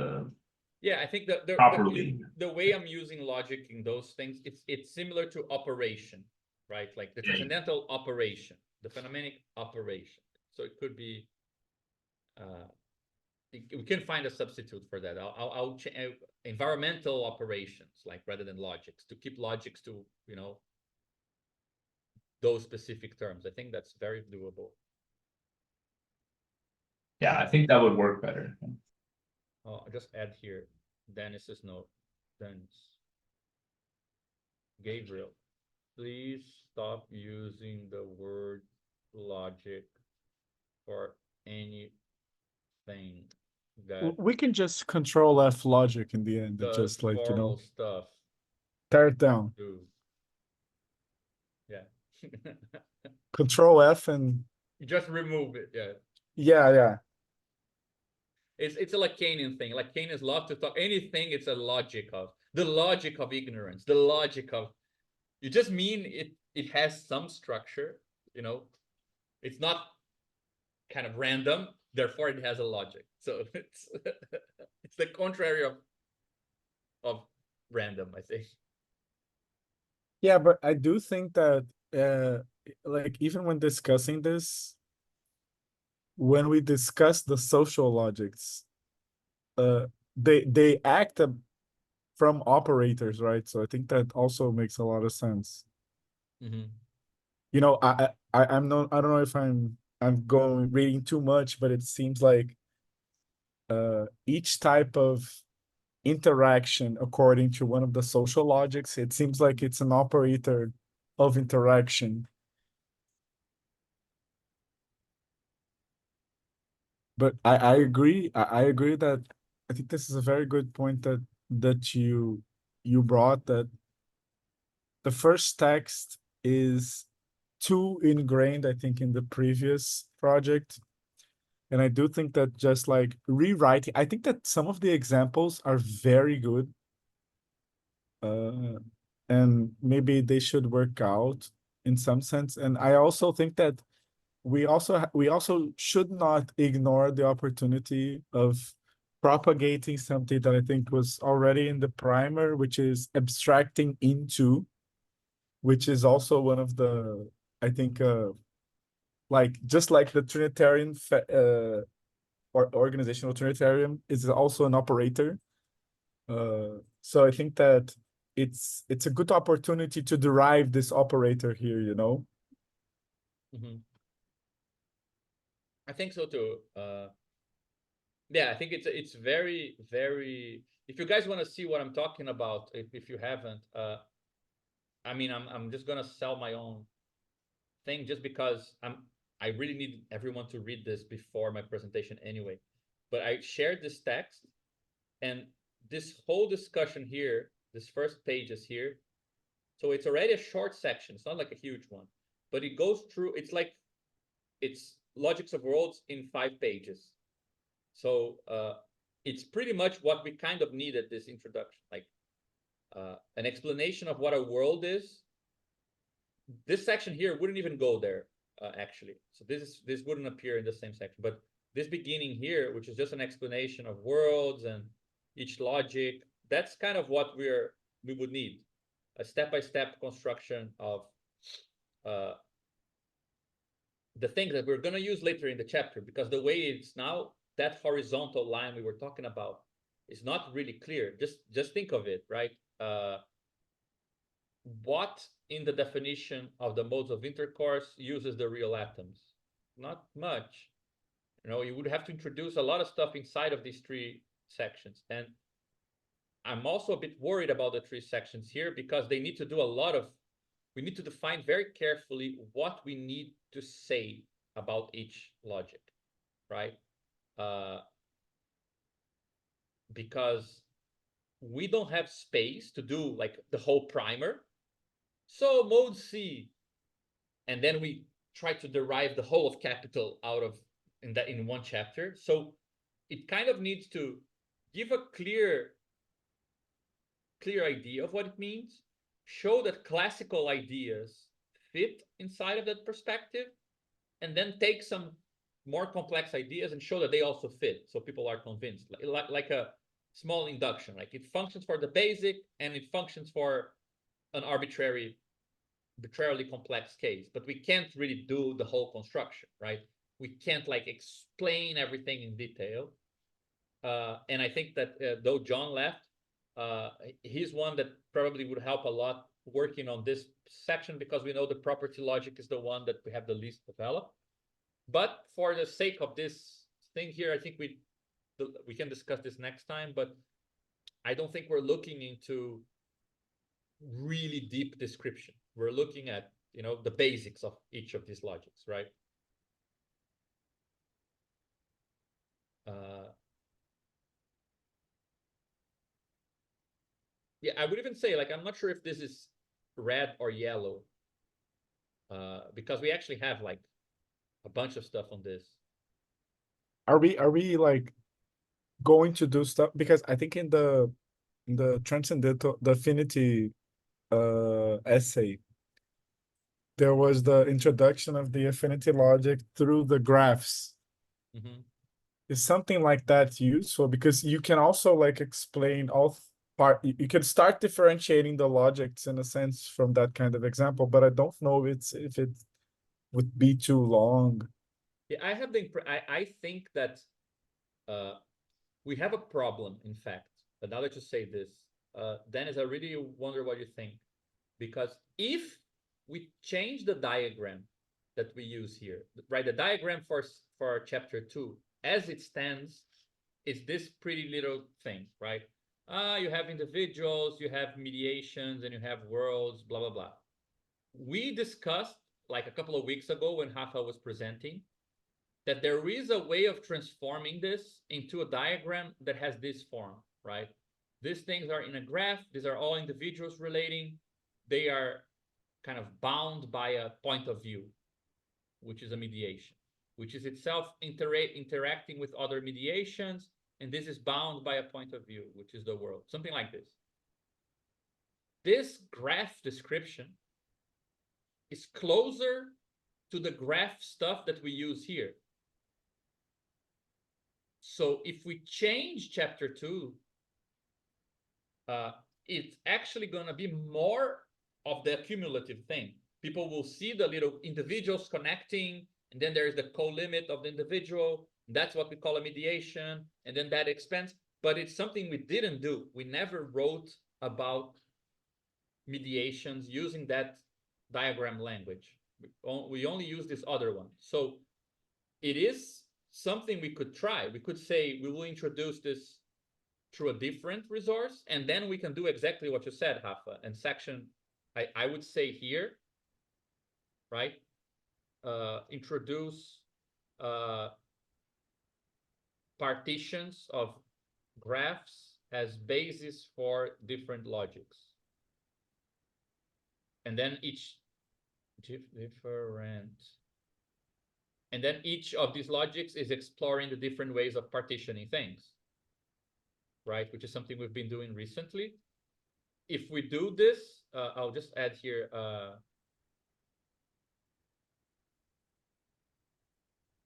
Yeah, I think that properly. the way I'm using logic in those things, it's similar to operation, right? Like the transcendental operation, the phenomenon operation. So it could be, we can find a substitute for that. I'll change environmental operations, like rather than logics, to keep logics to, you know, those specific terms. I think that's very doable. Yeah, I think that would work better. I'll just add here Dennis's note. Dennis. Gabriel, please stop using the word logic for anything that We can just control F logic in the end and does just, like, you formal know, stuff. tear it down. Do. Yeah. Control F and You just remove it. Yeah. yeah. It's a Lacanian thing. Lacanians love to talk anything. It's a logic of the logic of ignorance, the logic of. You just mean it. It has some structure. You know, it's not kind of random. Therefore, it has a logic. So it's the contrary of random, I think. Yeah, but I do think that like even when discussing this, when we discuss the social logics, uh they act from operators, right? So I think that also makes a lot of sense. Mm-hmm. You know, I'm not, I don't know if I'm going reading too much, but it seems like each type of interaction according to one of the social logics, it seems like it's an operator of interaction. But I agree. I agree that I think this is a very good point that you brought, that the first text is too ingrained, I think, in the previous project. And I do think that just like rewriting, I think that some of the examples are very good. And maybe they should work out in some sense. And I also think that we also should not ignore the opportunity of propagating something that I think was already in the primer, which is abstracting into, which is also one of the, I think, like just like the Trinitarian or organizational Trinitarian is also an operator. So I think that it's a good opportunity to derive this operator here, you know? Mm-hmm. I think so too. Yeah, I think it's very, very. If you guys want to see what I'm talking about, if you haven't, I mean, I'm just gonna sell my own thing just because I really need everyone to read this before my presentation anyway. But I shared this text, and this whole discussion here, this first page is here. So it's already a short section. It's not like a huge one, but it goes through. It's logics of worlds in 5 pages. So it's pretty much what we kind of needed this introduction, like an explanation of what a world is. This section here wouldn't even go there actually. So this wouldn't appear in the same section, but this beginning here, which is just an explanation of worlds and each logic, that's kind of what we would need, a step-by-step construction of the things that we're going to use later in the chapter, because the way it's now, that horizontal line we were talking about is not really clear. Just think of it, right? What in the definition of the modes of intercourse uses the real atoms? Not much. You know, you would have to introduce a lot of stuff inside of these 3 sections. And I'm also a bit worried about the 3 sections here, because they need to do a lot of, we need to define very carefully what we need to say about each logic, right? Because we don't have space to do like the whole primer. So mode C, and then we try to derive the whole of capital out of in one chapter. So it kind of needs to give a clear idea of what it means, show that classical ideas fit inside of that perspective, and then take some more complex ideas and show that they also fit, so people are convinced, like a small induction. Like it functions for the basic and it functions for an arbitrarily complex case, but we can't really do the whole construction, right? We can't like explain everything in detail. And I think that though John left, he's one that probably would help a lot working on this section, because we know the property logic is the one that we have the least developed. But for the sake of this thing here, I think we can discuss this next time, but I don't think we're looking into really deep description. We're looking at, you know, the basics of each of these logics, right? Yeah, I would even say, like, I'm not sure if this is red or yellow, because we actually have like a bunch of stuff on this. Are we like going to do stuff because I think in the transcendental, the affinity essay, there was the introduction of the affinity logic through the graphs. Mhm. Is something like that useful? Because you can also like explain all you can start differentiating the logics in a sense from that kind of example, but I don't know if it would be too long. Yeah, I have the I think that we have a problem, in fact. But now that you say this, Dennis, I really wonder what you think. Because if we change the diagram that we use here, right? The diagram for chapter 2, as it stands, is this pretty little thing, right? You have individuals, you have mediations, and you have worlds, blah, blah, blah. We discussed like a couple of weeks ago when Rafa was presenting that there is a way of transforming this into a diagram that has this form, right? These things are in a graph. These are all individuals relating. They are kind of bound by a point of view, which is a mediation, which is itself interacting with other mediations. And this is bound by a point of view, which is the world, something like this. This graph description is closer to the graph stuff that we use here. So if we change chapter 2, it's actually going to be more of the accumulative thing. People will see the little individuals connecting, and then there's the co-limit of the individual. That's what we call a mediation, and then that expands. But it's something we didn't do. We never wrote about mediations using that diagram language. We only use this other one. So it is something we could try. We could say we will introduce this through a different resource, and then we can do exactly what you said, Rafa. And section, I would say here, right? Introduce partitions of graphs as basis for different logics. And then each different. And then each of these logics is exploring the different ways of partitioning things, right? Which is something we've been doing recently. If we do this, I'll just add here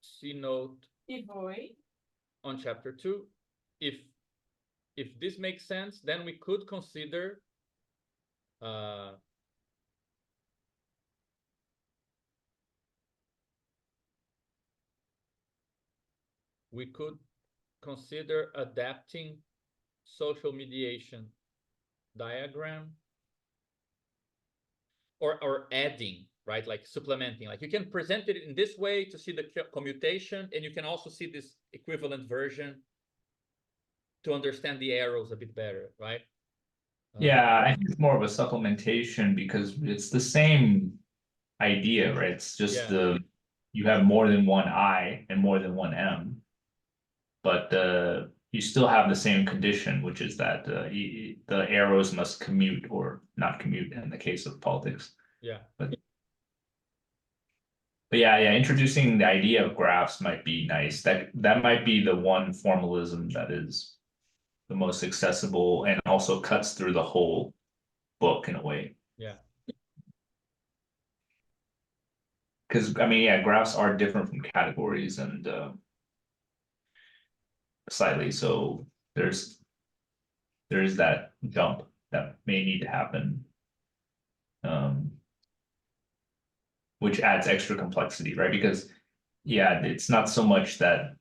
C note on chapter 2. If this makes sense, then we could consider adapting social mediation diagram or adding, right? Like supplementing, like you can present it in this way to see the commutation, and you can also see this equivalent version to understand the arrows a bit better, right? Yeah, I think it's more of a supplementation because it's the same idea, right? It's just Yeah. you have more than one I and more than one M. But you still have the same condition, which is that the arrows must commute or not commute in the case of politics. Yeah. But yeah, introducing the idea of graphs might be nice. That might be the one formalism that is the most accessible and also cuts through the whole book in a way. Yeah. Because I mean, yeah, graphs are different from categories and slightly. So there's that jump that may need to happen. Which adds extra complexity, right? Because yeah, it's not so much that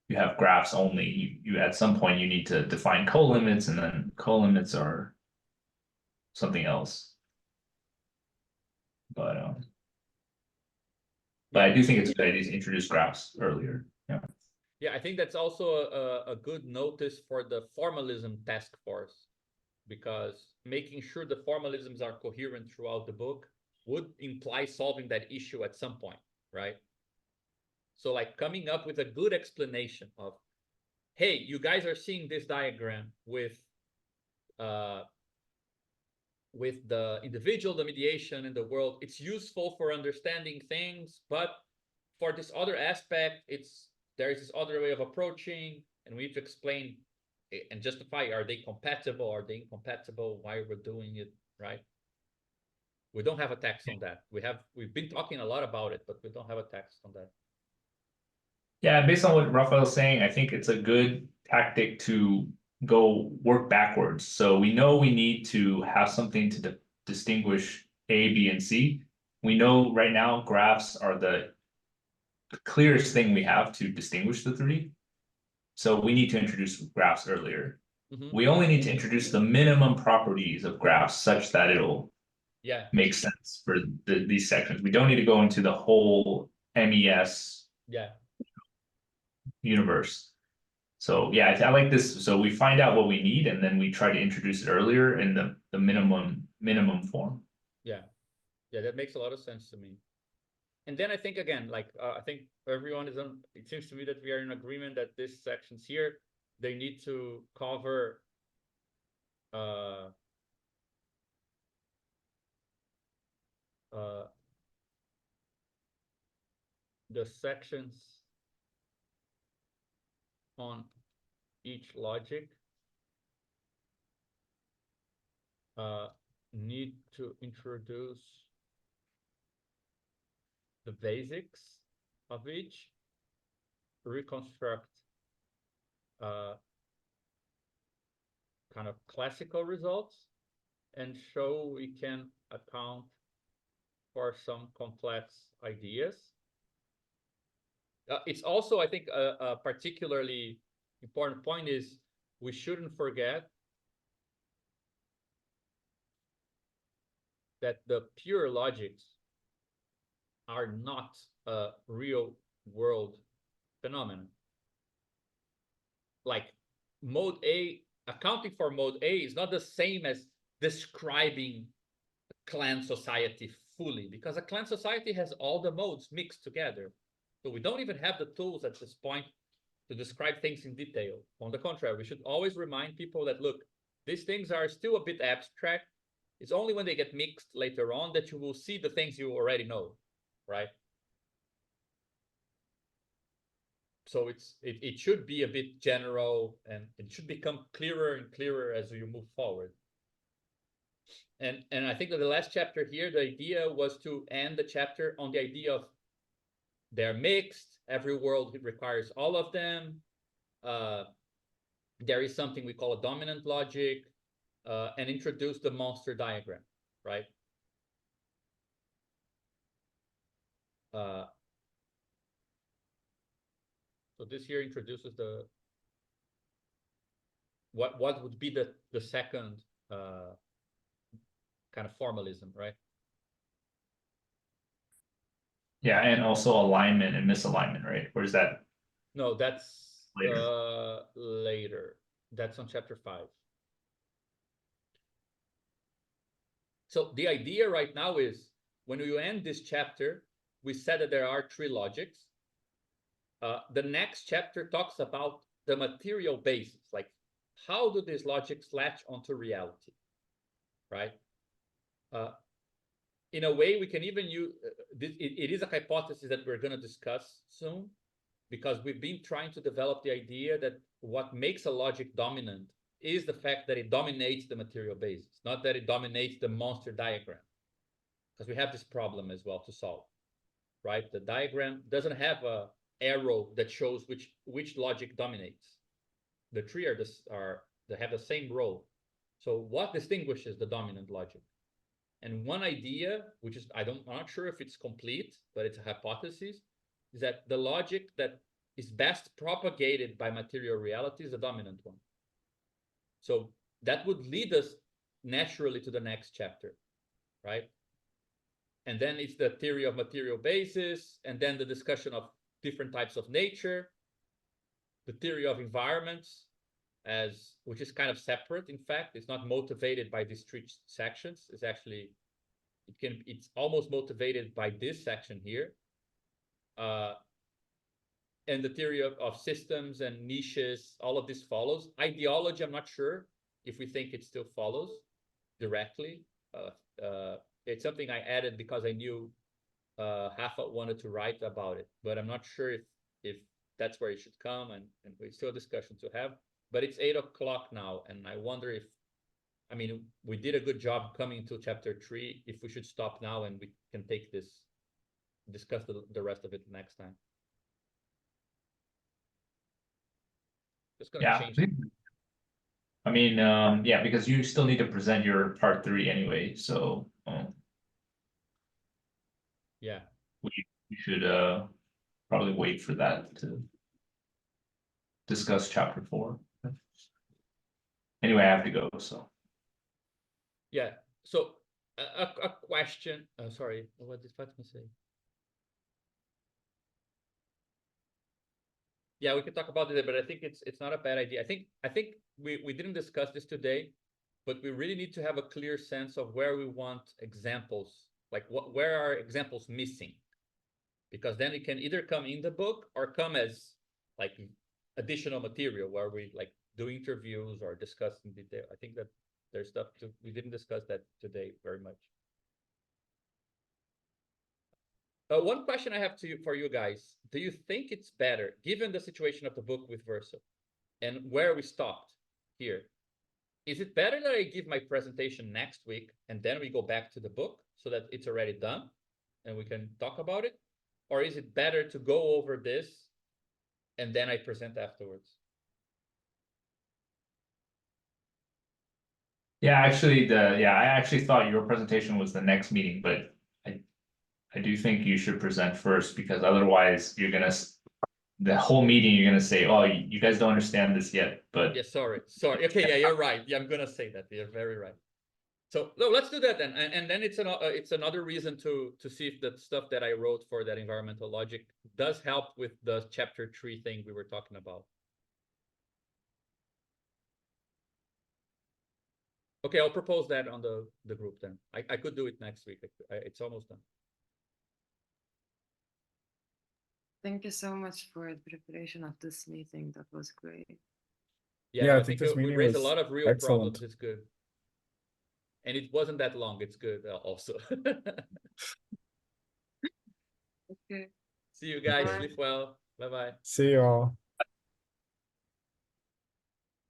you have graphs only. You at some point you need to define co-limits, and then co-limits are something else. But I do think it's a good idea to introduce graphs earlier. Yeah. Yeah, I think that's also a good notice for the formalism task force, because making sure the formalisms are coherent throughout the book would imply solving that issue at some point, right? So like coming up with a good explanation of, hey, you guys are seeing this diagram with the individual, the mediation, and the world. It's useful for understanding things, but for this other aspect, it's there is this other way of approaching, and we have to explain and justify, are they compatible, are they incompatible, why we're doing it, right? We don't have a text on that. We've been talking a lot about it, but we don't have a text on that. Yeah, based on what Raphael's saying, I think it's a good tactic to go work backwards. So we know we need to have something to distinguish A, B, and C. We know right now graphs are the clearest thing we have to distinguish the three. So we need to introduce graphs earlier. Mhm. We only need to introduce the minimum properties of graphs such that it'll Yeah, make sense for these sections. We don't need to go into the whole MES yeah, universe. So yeah, I like this. So we find out what we need and then we try to introduce it earlier in the minimum form. yeah, yeah. That makes a lot of sense to me. And then I think again, like I think everyone is on. It seems to me that we are in agreement that these sections here, they need to cover uh the sections on each logic need to introduce the basics of each, reconstruct kind of classical results, and show we can account for some complex ideas. It's also, I think, a particularly important point is we shouldn't forget that the pure logics are not a real world phenomenon. Like mode A, accounting for mode A is not the same as describing a clan society fully, because a clan society has all the modes mixed together. So we don't even have the tools at this point to describe things in detail. On the contrary, we should always remind people that, look, these things are still a bit abstract. It's only when they get mixed later on that you will see the things you already know, right? So it should be a bit general, and it should become clearer and clearer as you move forward. And I think that the last chapter here, the idea was to end the chapter on the idea of they're mixed. Every world requires all of them. There is something we call a dominant logic, and introduce the monster diagram, right? So this here introduces the what would be the second kind of formalism, right? Yeah, and also alignment and misalignment, right? Where's that? No, that's Later. later. That's on chapter 5. So the idea right now is when you end this chapter, we said that there are 3 logics. The next chapter talks about the material basis, like how do these logics latch onto reality, right? In a way, we can even use it is a hypothesis that we're going to discuss soon, because we've been trying to develop the idea that what makes a logic dominant is the fact that it dominates the material basis, not that it dominates the monster diagram, because we have this problem as well to solve, right? The diagram doesn't have a arrow that shows which logic dominates. The 3 they have the same role. So what distinguishes the dominant logic? And one idea, which is I'm not sure if it's complete, but it's a hypothesis, is that the logic that is best propagated by material reality is the dominant one. So that would lead us naturally to the next chapter, right? And then it's the theory of material basis, and then the discussion of different types of nature, the theory of environments, which is kind of separate. In fact, it's not motivated by these 3 sections. It's actually it's almost motivated by this section here, and the theory of systems and niches. All of this follows. Ideology, I'm not sure if we think it still follows directly. It's something I added because I knew Rafa wanted to write about it, but I'm not sure if that's where you should come, and we still have discussion to have. But it's 8 o'clock now, and I wonder if, I mean, we did a good job coming to chapter 3. If we should stop now and we can take this, discuss the rest of it next time. Just gonna Yeah. change. I mean, yeah, because you still need to present your part 3 anyway, so Yeah. we should probably wait for that to discuss chapter 4. Anyway, I have to go, so. Yeah. So a question. Sorry, what did Fatima say? Yeah, we can talk about it, but I think it's not a bad idea. I think we didn't discuss this today, but we really need to have a clear sense of where we want examples, like where are examples missing, because then it can either come in the book or come as like additional material where we like do interviews or discuss in detail. I think that there's stuff we didn't discuss that today very much. One question I have for you guys: do you think it's better, given the situation of the book with Verso, and where we stopped here? Is it better that I give my presentation next week and then we go back to the book so that it's already done and we can talk about it? Or is it better to go over this and then I present afterwards? Yeah, actually, I actually thought your presentation was the next meeting, but I do think you should present first, because otherwise you're gonna, the whole meeting, you're gonna say, oh, you guys don't understand this yet, but. Yeah, sorry. Okay, yeah, you're right. Yeah, I'm gonna say that. You're very right. So no, let's do that then, and then it's another reason to see if the stuff that I wrote for that environmental logic does help with the chapter 3 thing we were talking about. Okay, I'll propose that on the group then. I could do it next week. It's almost done. Thank you so much for the preparation of this meeting. That was great. Yeah, Yeah, no, I I think think this we meeting raised a was lot of real excellent. problems. It's good. And it wasn't that long. It's good also. Okay. See you guys. Bye. Sleep well. Bye-bye. See you all.